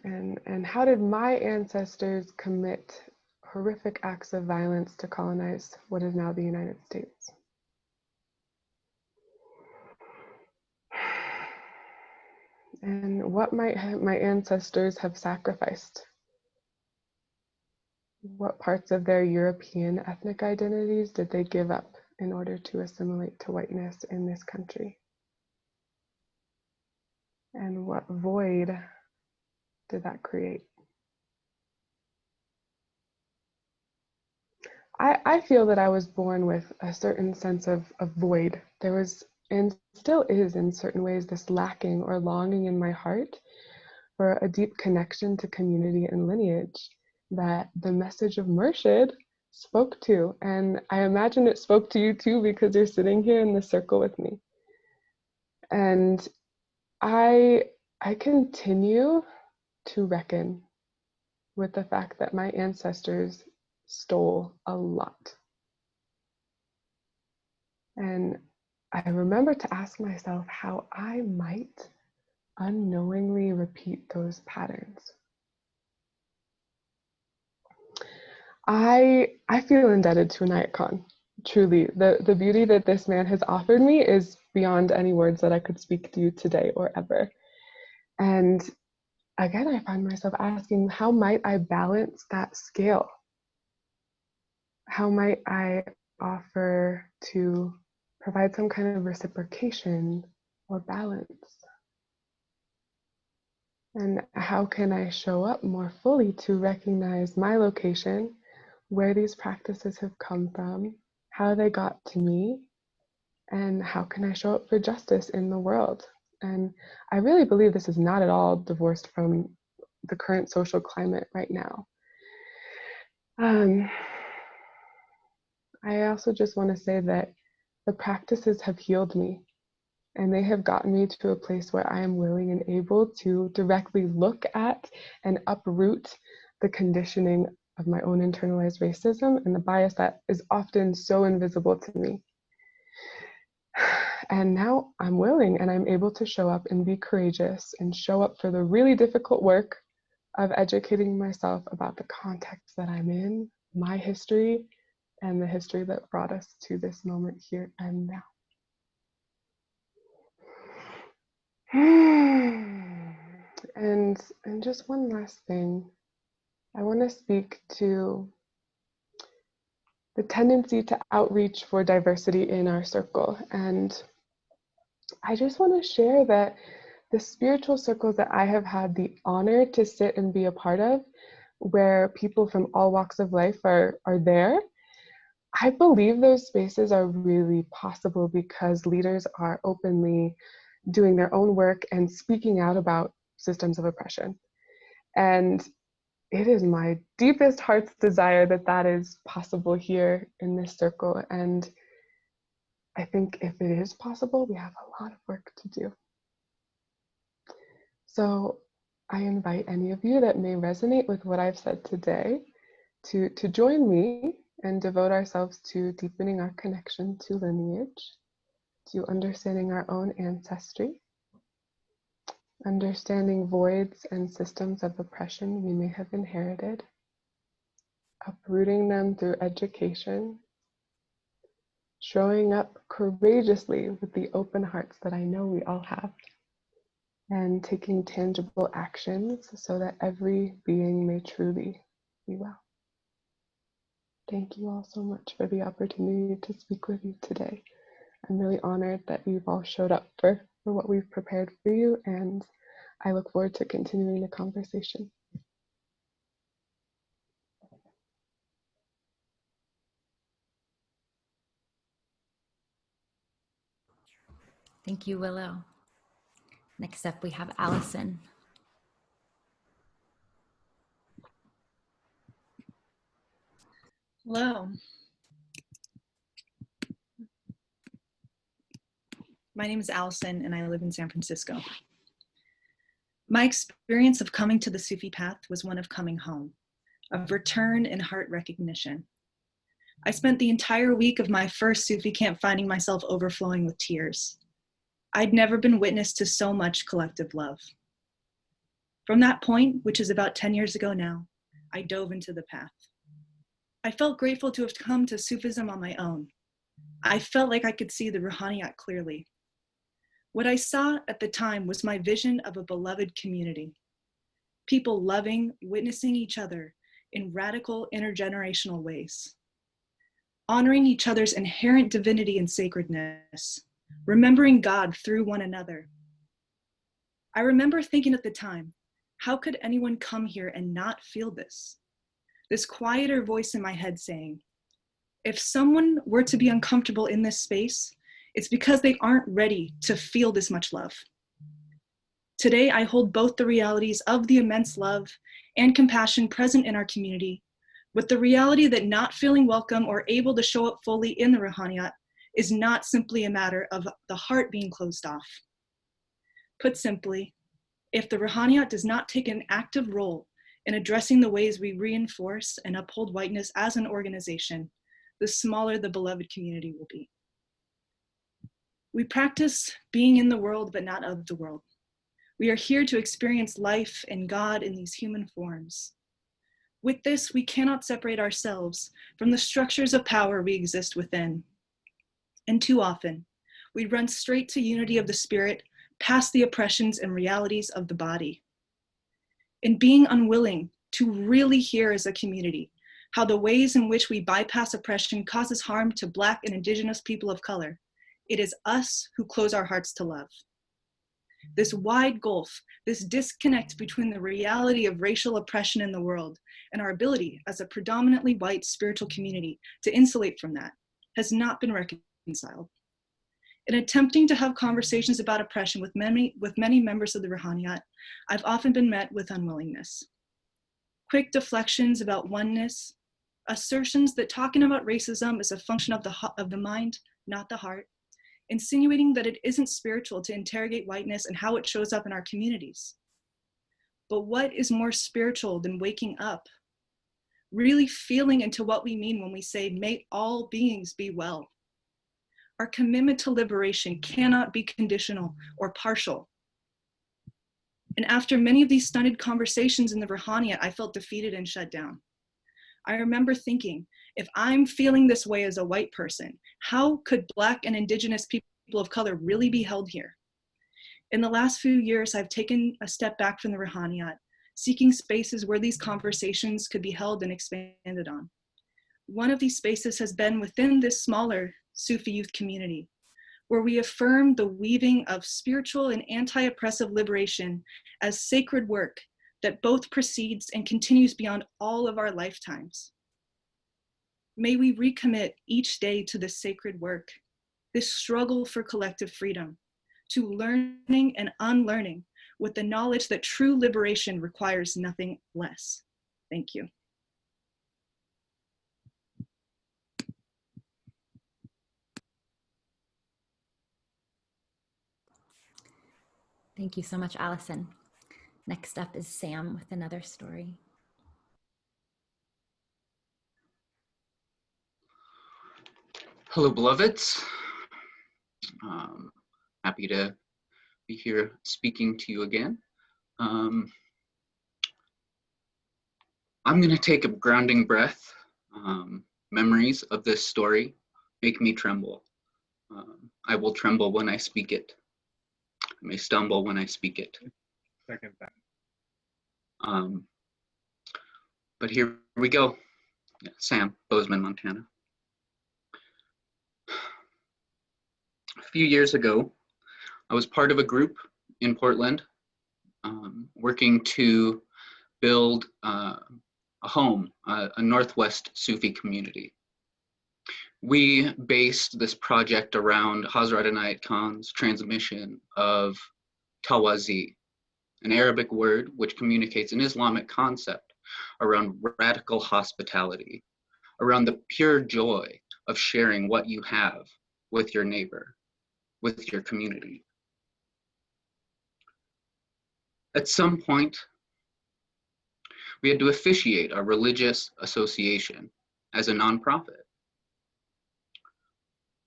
And how did my ancestors commit horrific acts of violence to colonize what is now the United States? And what might my ancestors have sacrificed? What parts of their European ethnic identities did they give up in order to assimilate to whiteness in this country? And what void did that create? I feel that I was born with a certain sense of void. There was, and still is in certain ways, this lacking or longing in my heart for a deep connection to community and lineage that the message of Murshid spoke to. And I imagine it spoke to you too, because you're sitting here in the circle with me. And I continue to reckon with the fact that my ancestors stole a lot. And I remember to ask myself how I might unknowingly repeat those patterns. I feel indebted to Inayat Khan, truly, the beauty that this man has offered me is beyond any words that I could speak to you today or ever. And again, I find myself asking, how might I balance that scale? How might I offer to provide some kind of reciprocation or balance? And how can I show up more fully to recognize my location, where these practices have come from, how they got to me, and how can I show up for justice in the world? And I really believe this is not at all divorced from the current social climate right now. I also just want to say that the practices have healed me, and they have gotten me to a place where I am willing and able to directly look at and uproot the conditioning of my own internalized racism and the bias that is often so invisible to me. And now I'm willing and I'm able to show up and be courageous and show up for the really difficult work of educating myself about the context that I'm in, my history, and the history that brought us to this moment here and now. And just one last thing, I want to speak to the tendency to outreach for diversity in our circle. And I just want to share that the spiritual circles that I have had the honor to sit and be a part of, where people from all walks of life are there, I believe those spaces are really possible because leaders are openly doing their own work and speaking out about systems of oppression. And it is my deepest heart's desire that that is possible here in this circle. And I think if it is possible, we have a lot of work to do. So I invite any of you that may resonate with what I've said today to join me and devote ourselves to deepening our connection to lineage, to understanding our own ancestry, understanding voids and systems of oppression we may have inherited, uprooting them through education, showing up courageously with the open hearts that I know we all have, and taking tangible actions so that every being may truly be well. Thank you all so much for the opportunity to speak with you today. I'm really honored that you've all showed up for what we've prepared for you, and I look forward to continuing the conversation. Thank you, Willow. Next up, we have Allison. Hello. My name is Allison and I live in San Francisco. My experience of coming to the Sufi path was one of coming home, of return and heart recognition. I spent the entire week of my first Sufi camp finding myself overflowing with tears. I'd never been witness to so much collective love. From that point, which is about 10 years ago now, I dove into the path. I felt grateful to have come to Sufism on my own. I felt like I could see the Ruhaniyat clearly. What I saw at the time was my vision of a beloved community. People loving, witnessing each other in radical intergenerational ways. Honoring each other's inherent divinity and sacredness. Remembering God through one another. I remember thinking at the time, how could anyone come here and not feel this? This quieter voice in my head saying, if someone were to be uncomfortable in this space, it's because they aren't ready to feel this much love. Today, I hold both the realities of the immense love and compassion present in our community, with the reality that not feeling welcome or able to show up fully in the Ruhaniyat is not simply a matter of the heart being closed off. Put simply, if the Ruhaniyat does not take an active role in addressing the ways we reinforce and uphold whiteness as an organization, the smaller the beloved community will be. We practice being in the world, but not of the world. We are here to experience life and God in these human forms. With this, we cannot separate ourselves from the structures of power we exist within. And too often, we run straight to unity of the spirit, past the oppressions and realities of the body. In being unwilling to really hear as a community how the ways in which we bypass oppression causes harm to Black and Indigenous people of color, it is us who close our hearts to love. This wide gulf, this disconnect between the reality of racial oppression in the world and our ability as a predominantly white spiritual community to insulate from that has not been reconciled. In attempting to have conversations about oppression with many members of the Ruhaniyat, I've often been met with unwillingness. Quick deflections about oneness, assertions that talking about racism is a function of the mind, not the heart, insinuating that it isn't spiritual to interrogate whiteness and how it shows up in our communities. But what is more spiritual than waking up? Really feeling into what we mean when we say, may all beings be well. Our commitment to liberation cannot be conditional or partial. And after many of these stunted conversations in the Ruhaniyat, I felt defeated and shut down. I remember thinking, if I'm feeling this way as a white person, how could Black and Indigenous people of color really be held here? In the last few years, I've taken a step back from the Ruhaniyat, seeking spaces where these conversations could be held and expanded on. One of these spaces has been within this smaller Sufi youth community, where we affirm the weaving of spiritual and anti-oppressive liberation as sacred work that both precedes and continues beyond all of our lifetimes. May we recommit each day to this sacred work, this struggle for collective freedom, to learning and unlearning with the knowledge that true liberation requires nothing less. Thank you. Thank you so much, Allison. Next up is Sam with another story. Hello, beloveds. Happy to be here speaking to you again. I'm going to take a grounding breath. Memories of this story make me tremble. I will tremble when I speak it. I may stumble when I speak it. Second that. But here we go. Sam, Bozeman, Montana. A few years ago, I was part of a group in Portland working to build a home, a Northwest Sufi community. We based this project around Hazrat Inayat Khan's transmission of tawazi, an Arabic word which communicates an Islamic concept around radical hospitality, around the pure joy of sharing what you have with your neighbor, with your community. At some point, we had to officiate a religious association as a nonprofit.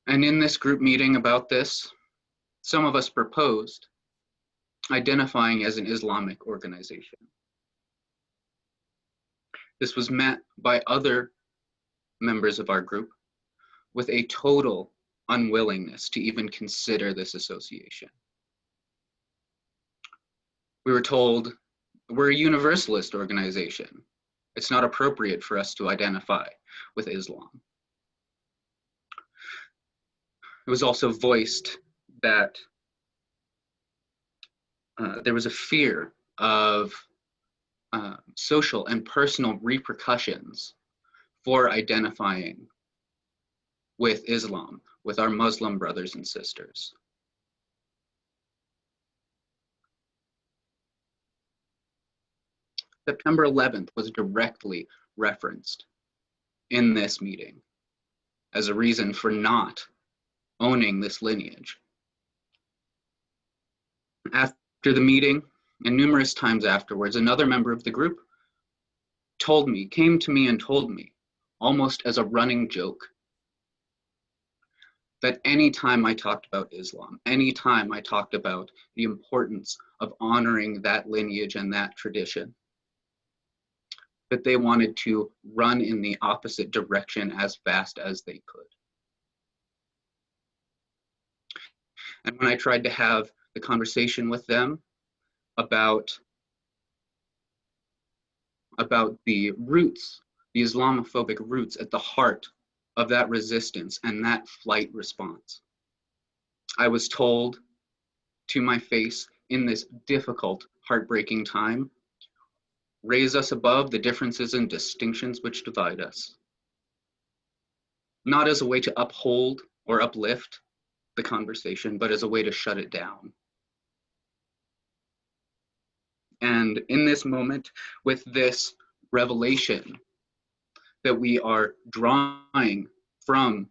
And in this group meeting about this, some of us proposed identifying as an Islamic organization. This was met by other members of our group with a total unwillingness to even consider this association. We were told, we're a universalist organization. It's not appropriate for us to identify with Islam. It was also voiced that there was a fear of social and personal repercussions for identifying with Islam, with our Muslim brothers and sisters. September 11th was directly referenced in this meeting as a reason for not owning this lineage. After the meeting, and numerous times afterwards, another member of the group came to me and told me, almost as a running joke, that anytime I talked about Islam, anytime I talked about the importance of honoring that lineage and that tradition, that they wanted to run in the opposite direction as fast as they could. And when I tried to have the conversation with them about the roots, the Islamophobic roots at the heart of that resistance and that flight response, I was told to my face in this difficult, heartbreaking time, raise us above the differences and distinctions which divide us. Not as a way to uphold or uplift the conversation, but as a way to shut it down. And in this moment, with this revelation that we are drawing from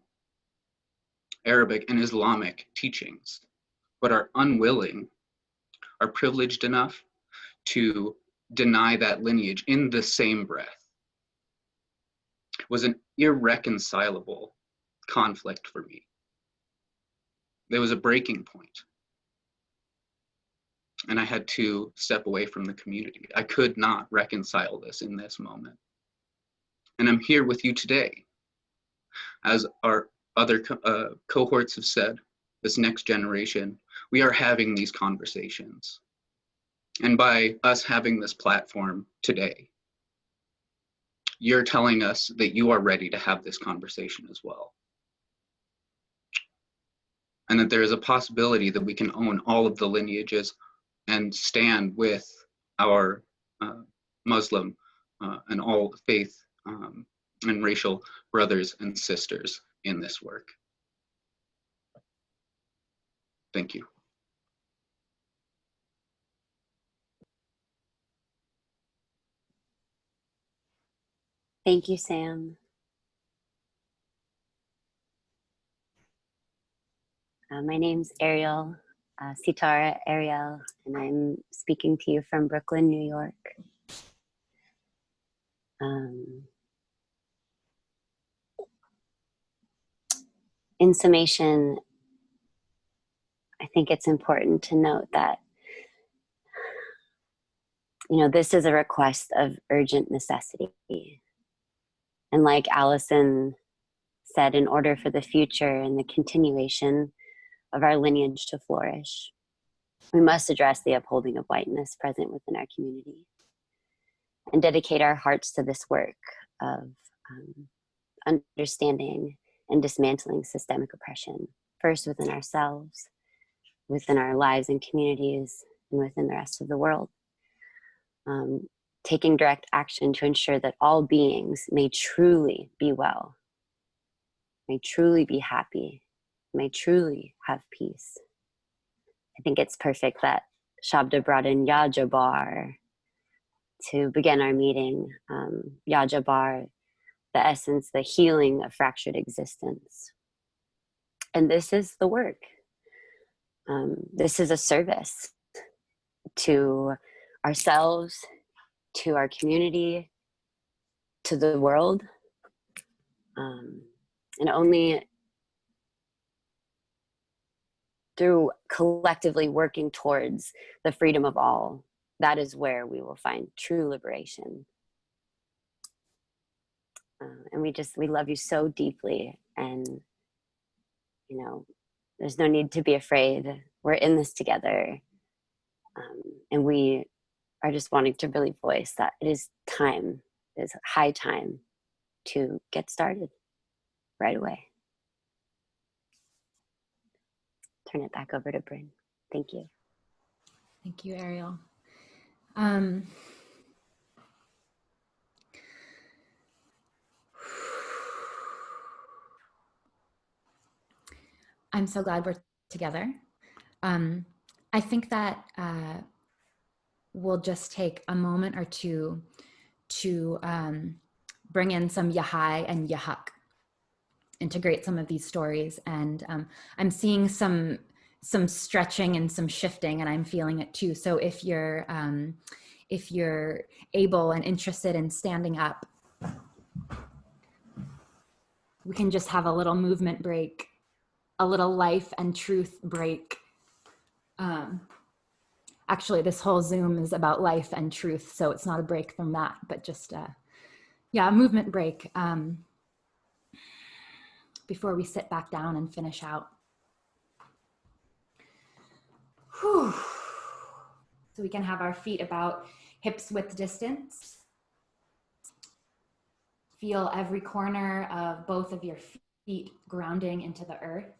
Arabic and Islamic teachings, but are unwilling, are privileged enough to deny that lineage in the same breath, was an irreconcilable conflict for me. There was a breaking point, and I had to step away from the community. I could not reconcile this in this moment. And I'm here with you today. As our other cohorts have said, this next generation, we are having these conversations. And by us having this platform today, you're telling us that you are ready to have this conversation as well. And that there is a possibility that we can own all of the lineages and stand with our Muslim and all faith and racial brothers and sisters in this work. Thank you. Thank you, Sam. My name's Ariel, Sitara Ariel, and I'm speaking to you from Brooklyn, New York. In summation, I think it's important to note that, this is a request of urgent necessity. And like Allison said, in order for the future and the continuation of our lineage to flourish, we must address the upholding of whiteness present within our community and dedicate our hearts to this work of understanding and dismantling systemic oppression, first within ourselves, within our lives and communities, and within the rest of the world. Taking direct action to ensure that all beings may truly be well, may truly be happy, may truly have peace. I think it's perfect that Shabda brought in Ya Jabar to begin our meeting. Ya Jabar, the essence, the healing of fractured existence. And this is the work. This is a service to ourselves, to our community, to the world. And only through collectively working towards the freedom of all, that is where we will find true liberation. And we love you so deeply, and there's no need to be afraid. We're in this together, and we are just wanting to really voice that it is time, it is high time to get started right away. Turn it back over to Bryn. Thank you. Thank you, Ariel. I'm so glad we're together. I think that we'll just take a moment or two to bring in some Yahai and Yahak, integrate some of these stories. And I'm seeing some stretching and some shifting, and I'm feeling it too. So if you're able and interested in standing up, we can just have a little movement break, a little life and truth break. Actually, this whole Zoom is about life and truth, so it's not a break from that, but just Yeah, a movement break before we sit back down and finish out. Whew. So we can have our feet about hips width distance. Feel every corner of both of your feet grounding into the earth.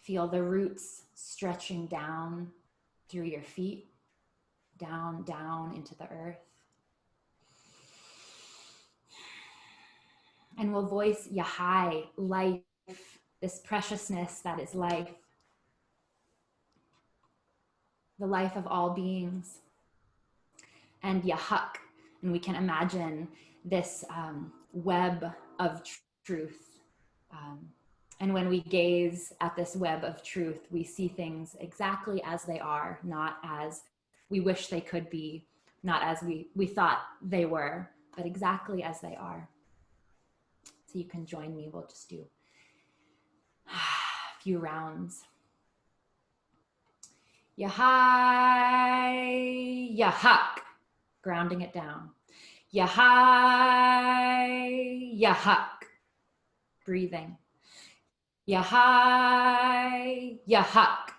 Feel the roots stretching down through your feet, down, down into the earth. And we'll voice Yahai, life, this preciousness that is life, the life of all beings. And Yahak, and we can imagine this web of truth. And when we gaze at this web of truth, we see things exactly as they are, not as we wish they could be, not as we thought they were, but exactly as they are. So you can join me. We'll just do a few rounds. Yahai, Yahak, grounding it down. Yahai, Yahak, breathing. Yahai, Yahak.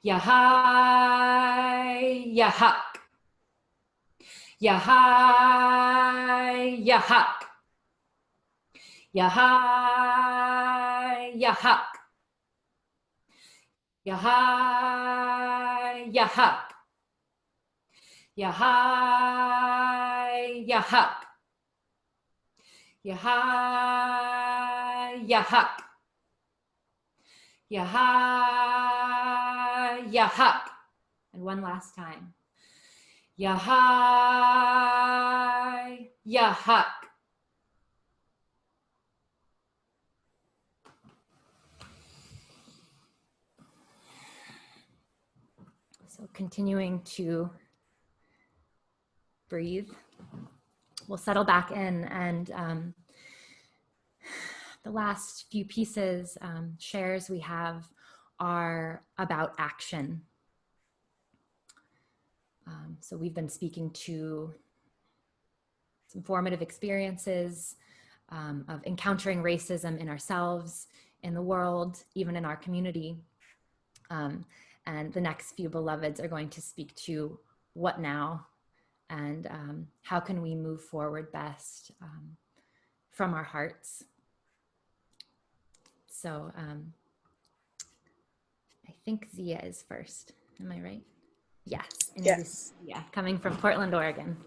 Yahai, Yahak. Yahai, Yahak. Yahai, Yahak. Yahai, Yahak. Yahai, Yahak. Yahai, Yahak. Yahai, Yahak. And one last time. Yahai, Yahak. So continuing to breathe. We'll settle back in, and the last few pieces, shares we have are about action. So we've been speaking to some formative experiences of encountering racism in ourselves, in the world, even in our community. And the next few beloveds are going to speak to what now, and how can we move forward best from our hearts. So I think Zia is first. Am I right? Yes. Yes. Yeah, coming from Portland, Oregon.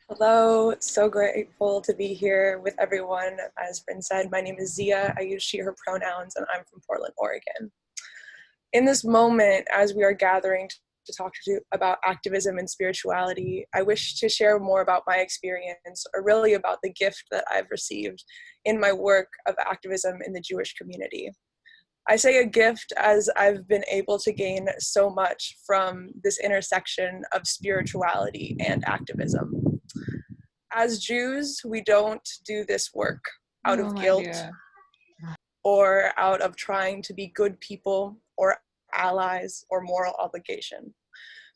Hello, so grateful to be here with everyone. As Bryn said, my name is Zia. I use she, her pronouns, and I'm from Portland, Oregon. In this moment, as we are gathering to talk about activism and spirituality, I wish to share more about my experience, or really about the gift that I've received in my work of activism in the Jewish community. I say a gift as I've been able to gain so much from this intersection of spirituality and activism. As Jews, we don't do this work out of guilt or out of trying to be good people or allies or moral obligation.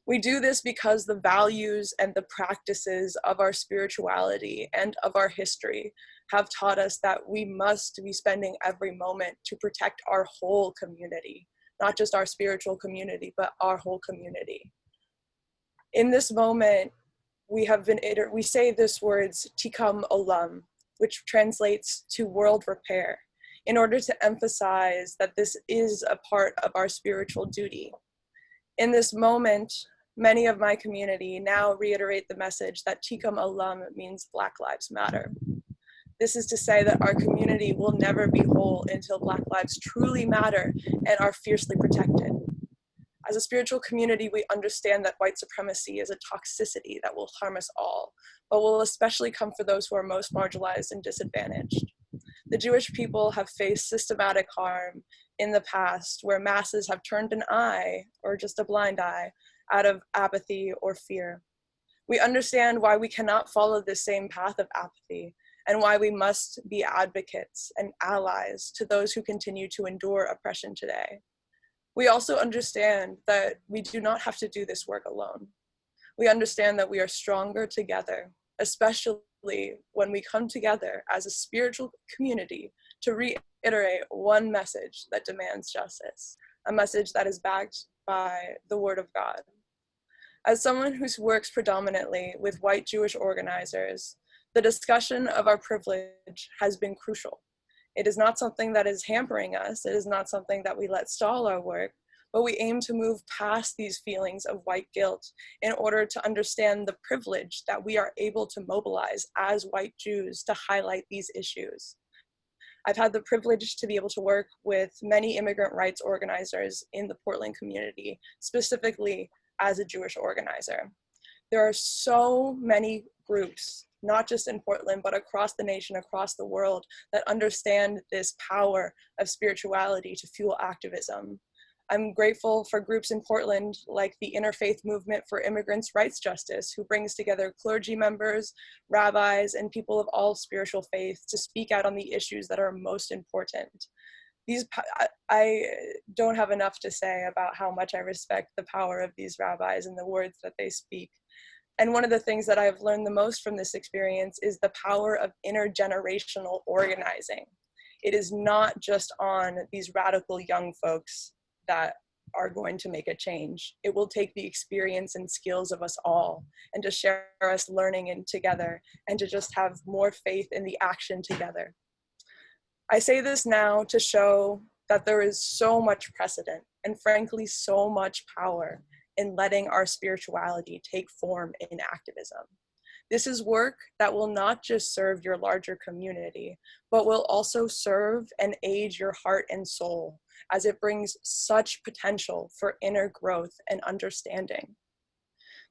We do this because the values and the practices of our spirituality and of our history have taught us that we must be spending every moment to protect our whole community, not just our spiritual community, but our whole community. In this moment, we say this words, Tikam Olam, which translates to world repair, in order to emphasize that this is a part of our spiritual duty. In this moment, many of my community now reiterate the message that Tikam Olam means Black Lives Matter. This is to say that our community will never be whole until Black lives truly matter and are fiercely protected. As a spiritual community, we understand that white supremacy is a toxicity that will harm us all, but will especially come for those who are most marginalized and disadvantaged. The Jewish people have faced systematic harm in the past where masses have turned an eye, or just a blind eye, out of apathy or fear. We understand why we cannot follow this same path of apathy, and why we must be advocates and allies to those who continue to endure oppression today. We also understand that we do not have to do this work alone. We understand that we are stronger together, especially when we come together as a spiritual community to reiterate one message that demands justice, a message that is backed by the Word of God. As someone who works predominantly with white Jewish organizers, the discussion of our privilege has been crucial. It is not something that is hampering us. It is not something that we let stall our work, but we aim to move past these feelings of white guilt in order to understand the privilege that we are able to mobilize as white Jews to highlight these issues. I've had the privilege to be able to work with many immigrant rights organizers in the Portland community, specifically as a Jewish organizer. There are so many groups, not just in Portland, but across the nation, across the world, that understand this power of spirituality to fuel activism. I'm grateful for groups in Portland like the Interfaith Movement for Immigrants' Rights Justice, who brings together clergy members, rabbis, and people of all spiritual faiths to speak out on the issues that are most important. I don't have enough to say about how much I respect the power of these rabbis and the words that they speak. And one of the things that I've learned the most from this experience is the power of intergenerational organizing. It is not just on these radical young folks that are going to make a change. It will take the experience and skills of us all, and to share us learning in together, and to just have more faith in the action together. I say this now to show that there is so much precedent and frankly so much power in letting our spirituality take form in activism. This is work that will not just serve your larger community, but will also serve and aid your heart and soul, as it brings such potential for inner growth and understanding.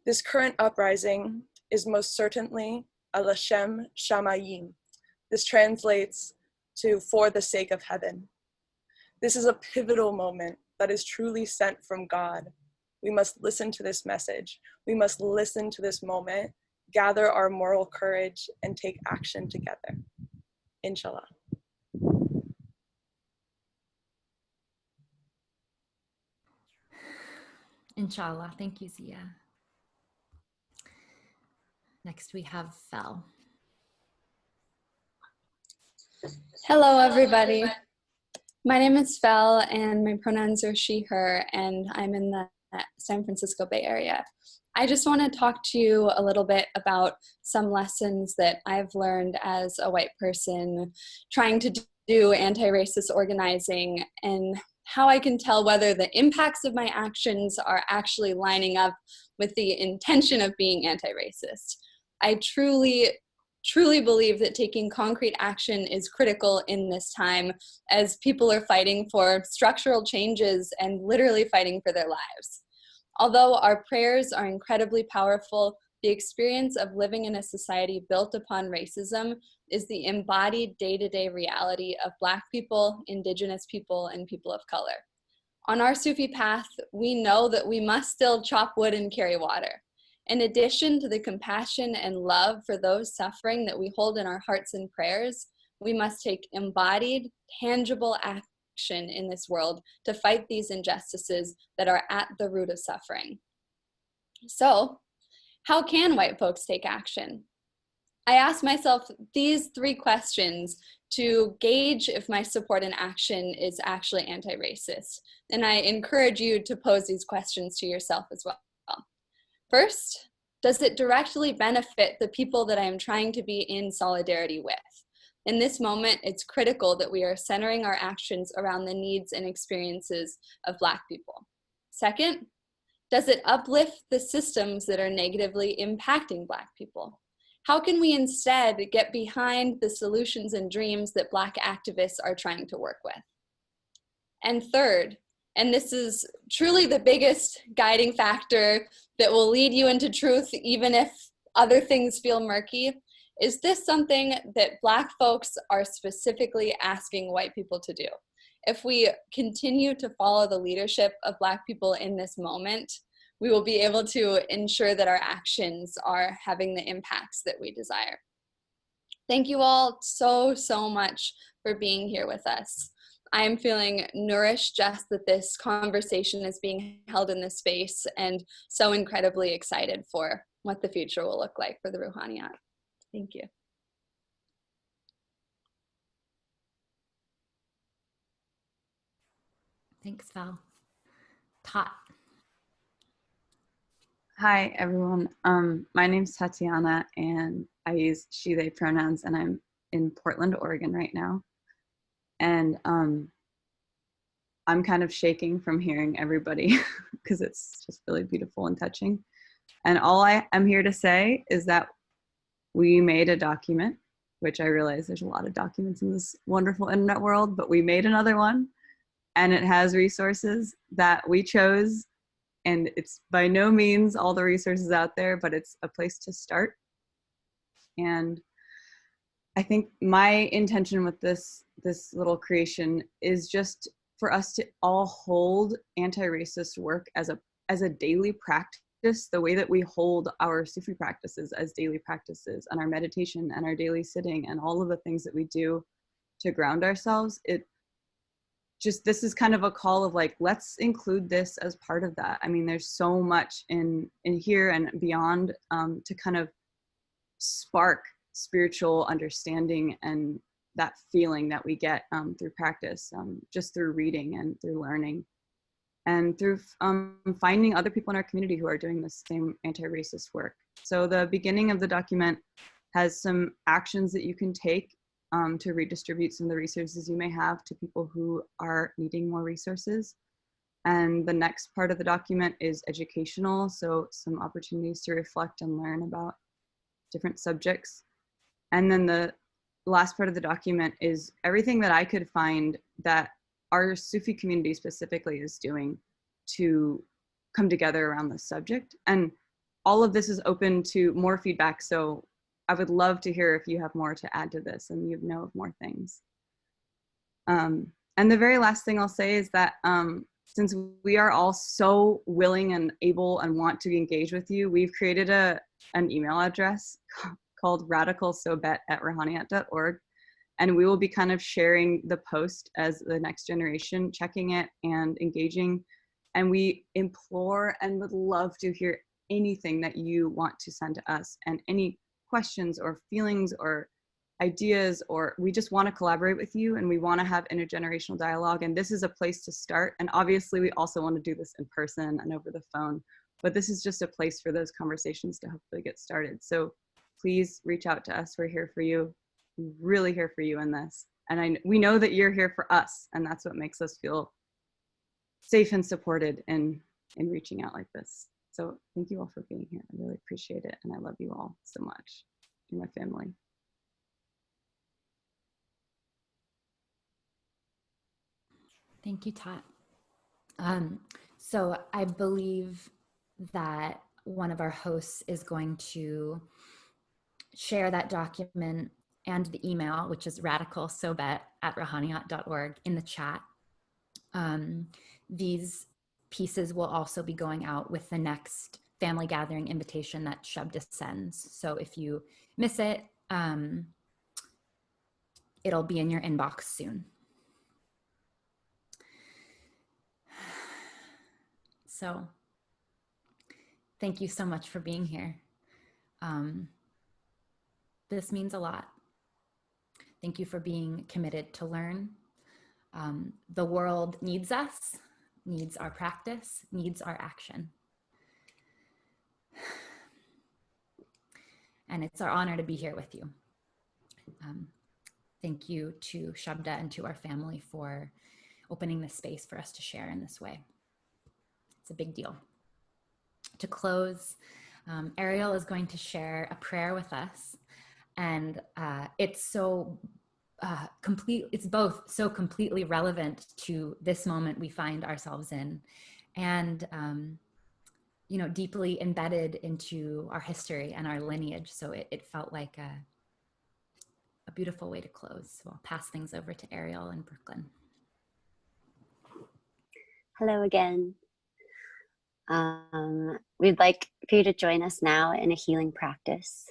This current uprising is most certainly a Lashem Shamayim. This translates to for the sake of heaven. This is a pivotal moment that is truly sent from God. We must listen to this message. We must listen to this moment, gather our moral courage, and take action together. Inshallah. Inshallah. Thank you, Zia. Next we have Fel. Hello, everybody. My name is Fel, and my pronouns are she, her, and I'm in the San Francisco Bay Area. I just want to talk to you a little bit about some lessons that I've learned as a white person trying to do anti-racist organizing, and how I can tell whether the impacts of my actions are actually lining up with the intention of being anti-racist. I truly believe that taking concrete action is critical in this time, as people are fighting for structural changes and literally fighting for their lives. Although our prayers are incredibly powerful, the experience of living in a society built upon racism is the embodied day-to-day reality of Black people, Indigenous people, and people of color. On our Sufi path, we know that we must still chop wood and carry water. In addition to the compassion and love for those suffering that we hold in our hearts and prayers, we must take embodied, tangible action in this world to fight these injustices that are at the root of suffering. So, how can white folks take action? I ask myself these 3 questions to gauge if my support and action is actually anti-racist, and I encourage you to pose these questions to yourself as well. First, does it directly benefit the people that I am trying to be in solidarity with? In this moment, it's critical that we are centering our actions around the needs and experiences of Black people. Second, does it uplift the systems that are negatively impacting Black people? How can we instead get behind the solutions and dreams that Black activists are trying to work with? And third, and this is truly the biggest guiding factor that will lead you into truth even if other things feel murky, is this something that Black folks are specifically asking white people to do? If we continue to follow the leadership of Black people in this moment, we will be able to ensure that our actions are having the impacts that we desire. Thank you all so much for being here with us. I am feeling nourished just that this conversation is being held in this space, and so incredibly excited for what the future will look like for the Ruhaniyat. Thank you. Thanks, Val. Tot. Hi, everyone. My name's Tatiana, and I use she, they pronouns, and I'm in Portland, Oregon right now. And I'm kind of shaking from hearing everybody because it's just really beautiful and touching. And all I am here to say is that we made a document, which I realize there's a lot of documents in this wonderful internet world, but we made another one, and it has resources that we chose. And it's by no means all the resources out there, but it's a place to start. And I think my intention with this little creation is just for us to all hold anti-racist work as a daily practice, the way that we hold our Sufi practices as daily practices, and our meditation and our daily sitting and all of the things that we do to ground ourselves. This is kind of a call of like, let's include this as part of that. I mean, there's so much in here and beyond to kind of spark spiritual understanding and that feeling that we get through practice, just through reading and through learning and through finding other people in our community who are doing the same anti-racist work. So the beginning of the document has some actions that you can take to redistribute some of the resources you may have to people who are needing more resources. And the next part of the document is educational, so some opportunities to reflect and learn about different subjects. And then the last part of the document is everything that I could find that our Sufi community specifically is doing to come together around this subject. And all of this is open to more feedback, so I would love to hear if you have more to add to this and you know of more things. And the very last thing I'll say is that since we are all so willing and able and want to engage with you, we've created an email address called radicalsobet@rahaniyat.org. And we will be kind of sharing the post as the next generation, checking it and engaging. And we implore and would love to hear anything that you want to send to us, and any questions or feelings or ideas, or we just want to collaborate with you, and we want to have intergenerational dialogue. And this is a place to start. And obviously we also want to do this in person and over the phone, but this is just a place for those conversations to hopefully get started. So please reach out to us. We're here for you. We're really here for you in this. And we know that you're here for us, and that's what makes us feel safe and supported in reaching out like this. So thank you all for being here. I really appreciate it. And I love you all so much. You're my family. Thank you, Tot. So I believe that one of our hosts is going to share that document and the email, which is radicalsobet@rahaniyat.org, in the chat. These pieces will also be going out with the next family gathering invitation that Shabda sends. So if you miss it, it'll be in your inbox soon. So thank you so much for being here. This means a lot. Thank you for being committed to learn. The world needs us, needs our practice, needs our action. And it's our honor to be here with you. Thank you to Shabda and to our family for opening this space for us to share in this way. It's a big deal. To close, Ariel is going to share a prayer with us. And it's so it's both so completely relevant to this moment we find ourselves in, and you know, deeply embedded into our history and our lineage. So it felt like a beautiful way to close. So I'll pass things over to Ariel in Brooklyn. Hello again. We'd like for you to join us now in a healing practice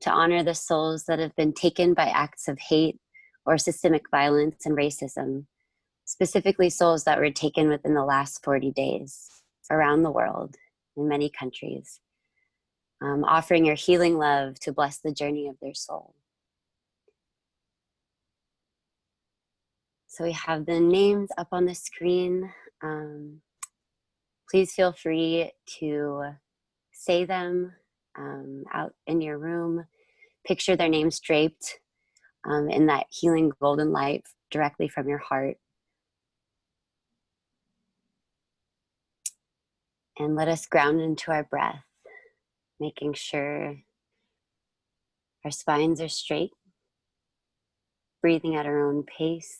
to honor the souls that have been taken by acts of hate or systemic violence and racism, specifically souls that were taken within the last 40 days around the world in many countries. offering your healing love to bless the journey of their soul. So we have the names up on the screen. Please feel free to say them out in your room. Picture their names draped in that healing golden light directly from your heart. And let us ground into our breath, making sure our spines are straight, breathing at our own pace,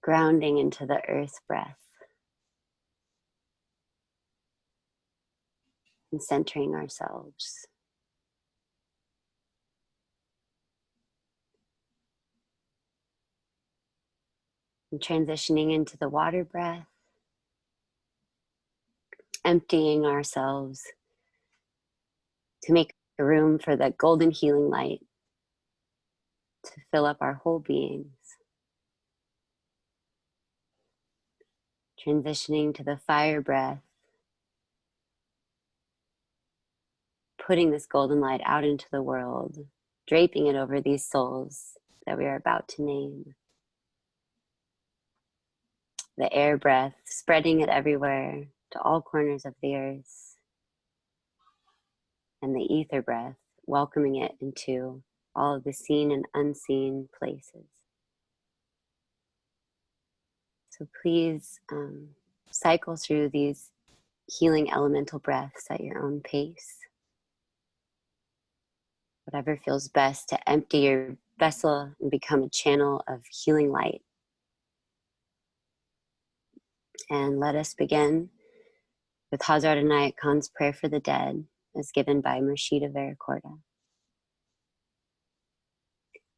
grounding into the earth breath, and centering ourselves. And transitioning into the water breath, emptying ourselves to make room for the golden healing light to fill up our whole beings. Transitioning to the fire breath, putting this golden light out into the world, draping it over these souls that we are about to name. The air breath, spreading it everywhere to all corners of the earth. And the ether breath, welcoming it into all of the seen and unseen places. So please cycle through these healing elemental breaths at your own pace. Whatever feels best to empty your vessel and become a channel of healing light. And let us begin with Hazrat Inayat Khan's Prayer for the Dead, as given by Murshida Veracorda.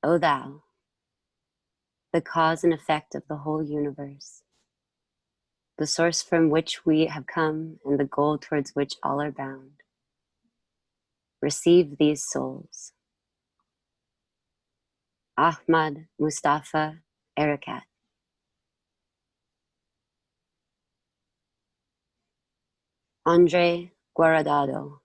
O Thou, the cause and effect of the whole universe, the source from which we have come and the goal towards which all are bound, receive these souls. Ahmad Mustafa Erekat, Andre Guardado,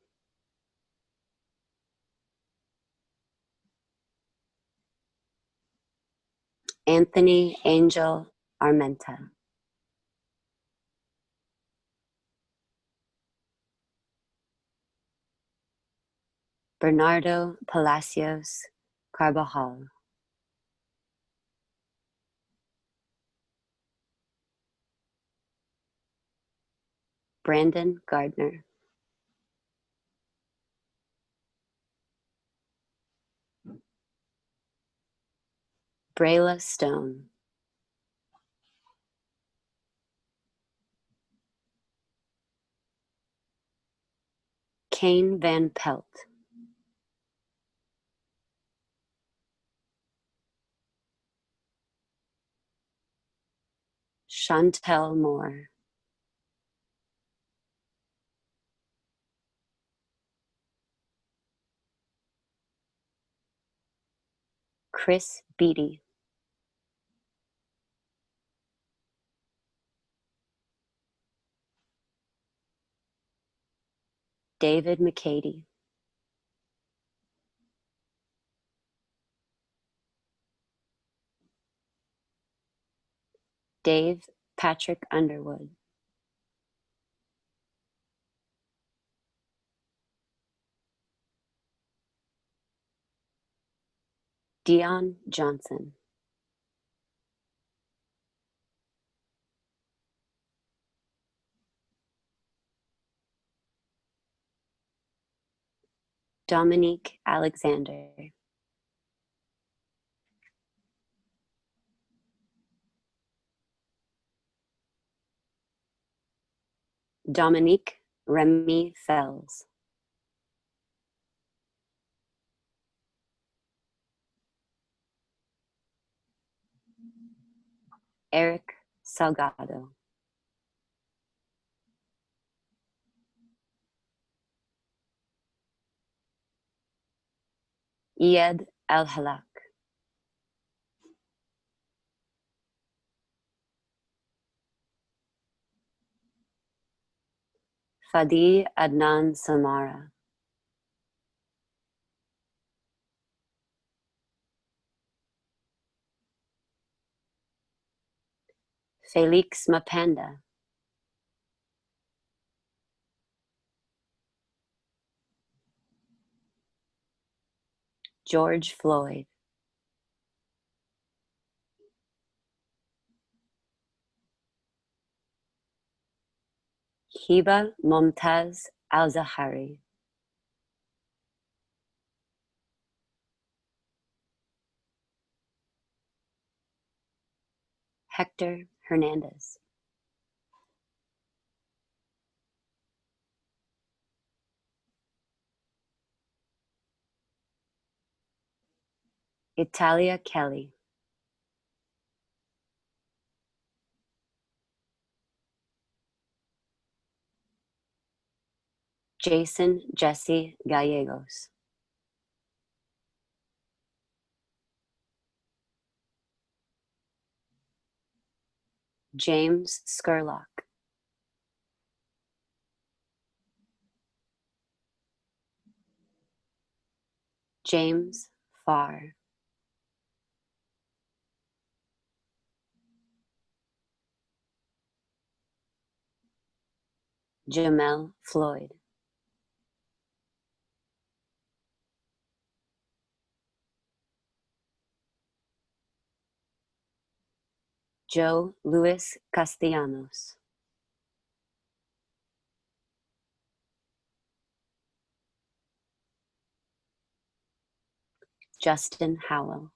Anthony Angel Armenta, Bernardo Palacios Carbajal, Brandon Gardner, Brayla Stone, Kane Van Pelt, Chantel Moore, Chris Beatty, David McCady, Dave Patrick Underwood, Dion Johnson, Dominique Alexander, Dominique Remy Fells, Eric Salgado, Iyad Al-Halak, Fadi Adnan Samara. Felix Mapanda. George Floyd. Hiba Momtaz Al-Zahari. Hector Hernandez. Italia Kelly. Jason Jesse Gallegos. James Scurlock. James Farr. Jamel Floyd. Joe Luis Castellanos. Justin Howell.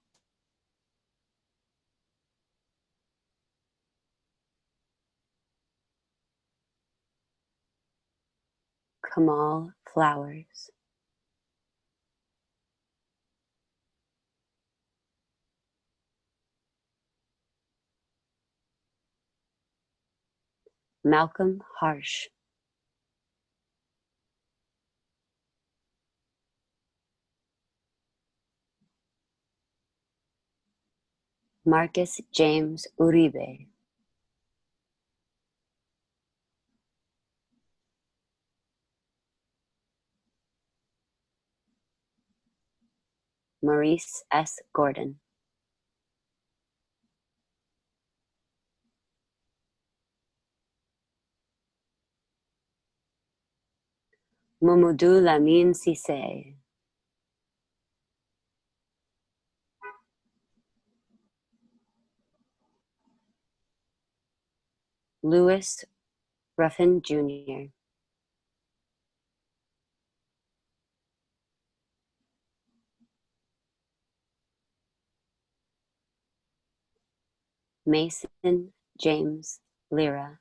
Kamal Flowers. Malcolm Harsh. Marcus James Uribe. Maurice S. Gordon. Mamadou Lamine Cissé. Louis Ruffin Jr. Mason James Lira.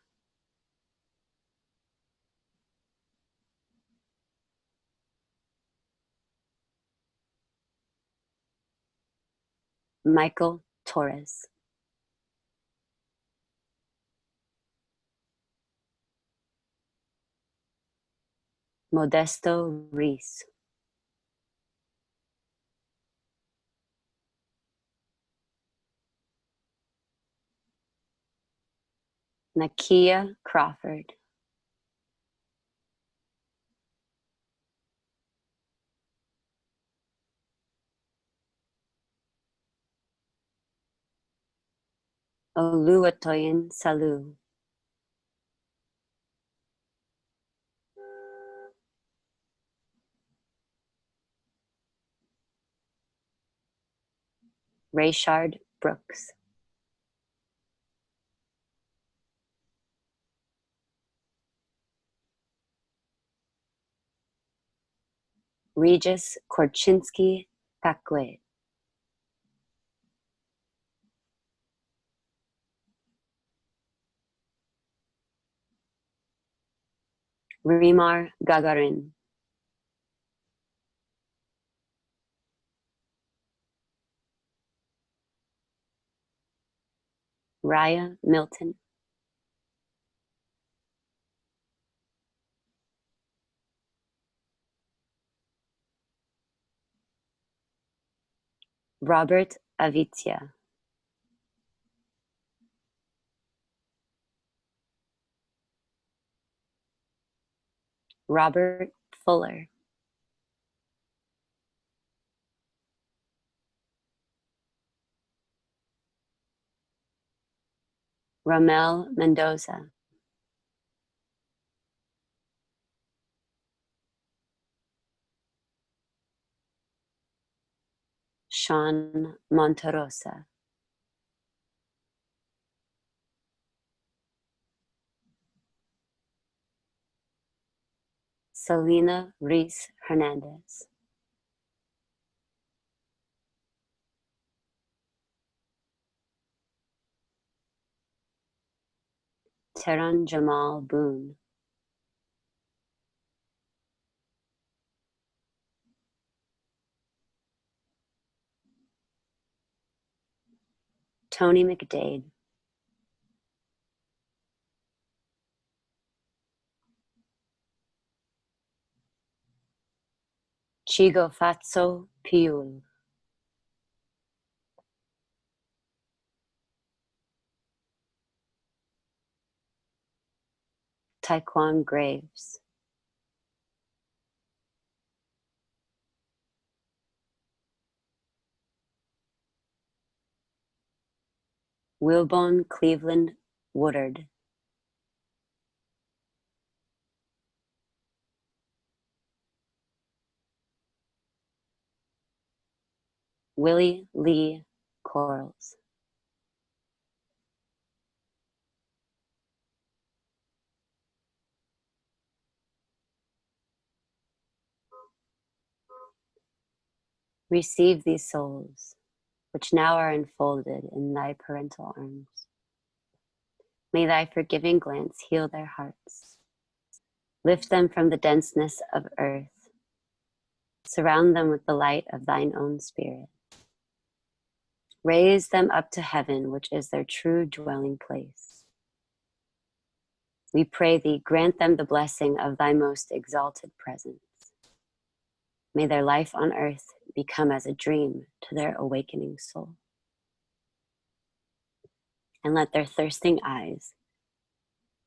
Michael Torres. Modesto Reese. Nakia Crawford. Oluwatoyin Salu. Rayshard Brooks. Regis Korchinski Kakwe. Rimar Gagarin. Raya Milton. Robert Avitia. Robert Fuller, Romel Mendoza, Sean Monterosa, Selena Reese Hernandez, Tehran Jamal Boone, Tony McDade, Chigo Fatso Piul, Taekwon Graves, Wilbon Cleveland Woodard, Willie Lee Corals, receive these souls, which now are enfolded in thy parental arms. May thy forgiving glance heal their hearts. Lift them from the denseness of earth. Surround them with the light of thine own spirit. Raise them up to heaven, which is their true dwelling place. We pray thee, grant them the blessing of thy most exalted presence. May their life on earth become as a dream to their awakening soul. And let their thirsting eyes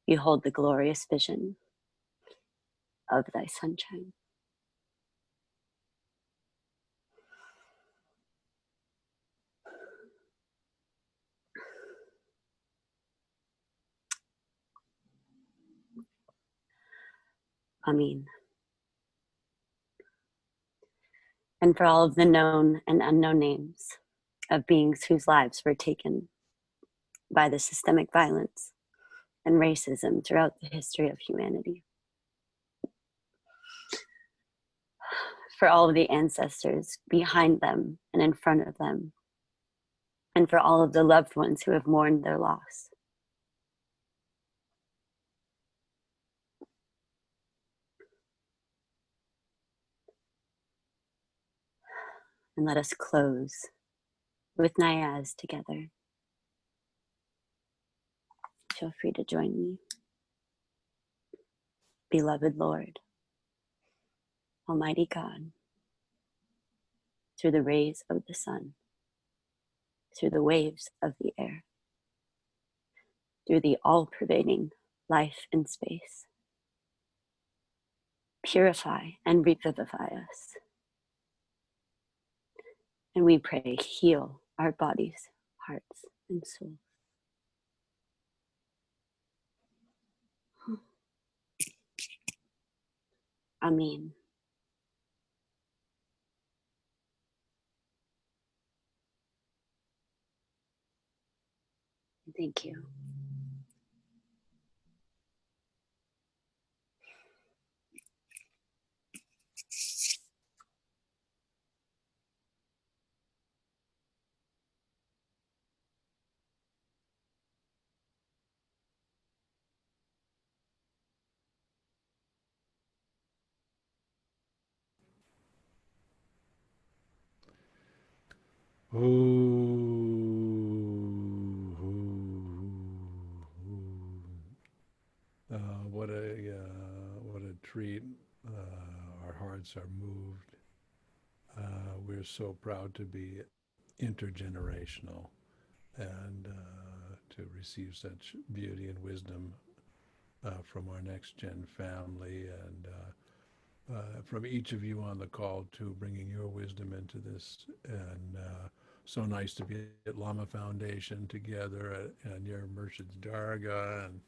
behold the glorious vision of thy sunshine. Amen. And for all of the known and unknown names of beings whose lives were taken by the systemic violence and racism throughout the history of humanity. For all of the ancestors behind them and in front of them, and for all of the loved ones who have mourned their loss. And let us close with Nayaz together. Feel free to join me. Beloved Lord, Almighty God, through the rays of the sun, through the waves of the air, through the all-pervading life in space, purify and revivify us. And we pray, heal our bodies, hearts, and souls. Amen. Thank you. What a treat. Our hearts are moved. We're so proud to be intergenerational and to receive such beauty and wisdom from our Next Gen family, and from each of you on the call too, bringing your wisdom into this. And so nice to be at Lama Foundation together and your Murshid's Dargah. And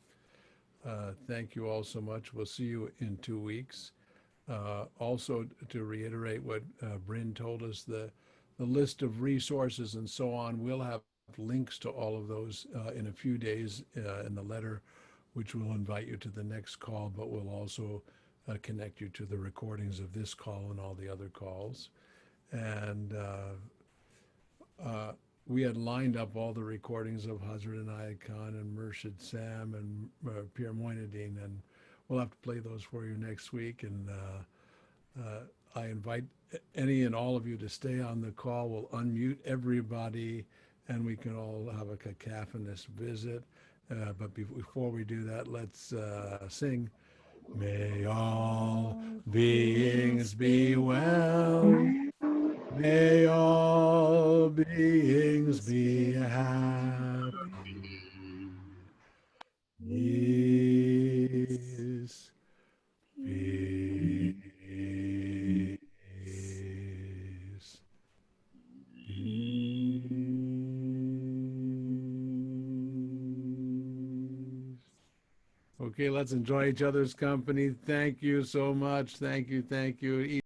thank you all so much. We'll see you in 2 weeks. Also, to reiterate what Bryn told us, the list of resources and so on, we'll have links to all of those in a few days in the letter, which will invite you to the next call, but we'll also connect you to the recordings of this call and all the other calls. And we had lined up all the recordings of Hazrat Inayat Khan and Murshid Sam and Pir Moinuddin, and we'll have to play those for you next week. And I invite any and all of you to stay on the call. We'll unmute everybody, and we can all have a cacophonous visit. But before we do that, let's sing. May all beings be well. May all beings be happy. Peace, peace, peace. Okay, let's enjoy each other's company. Thank you so much. Thank you. Thank you.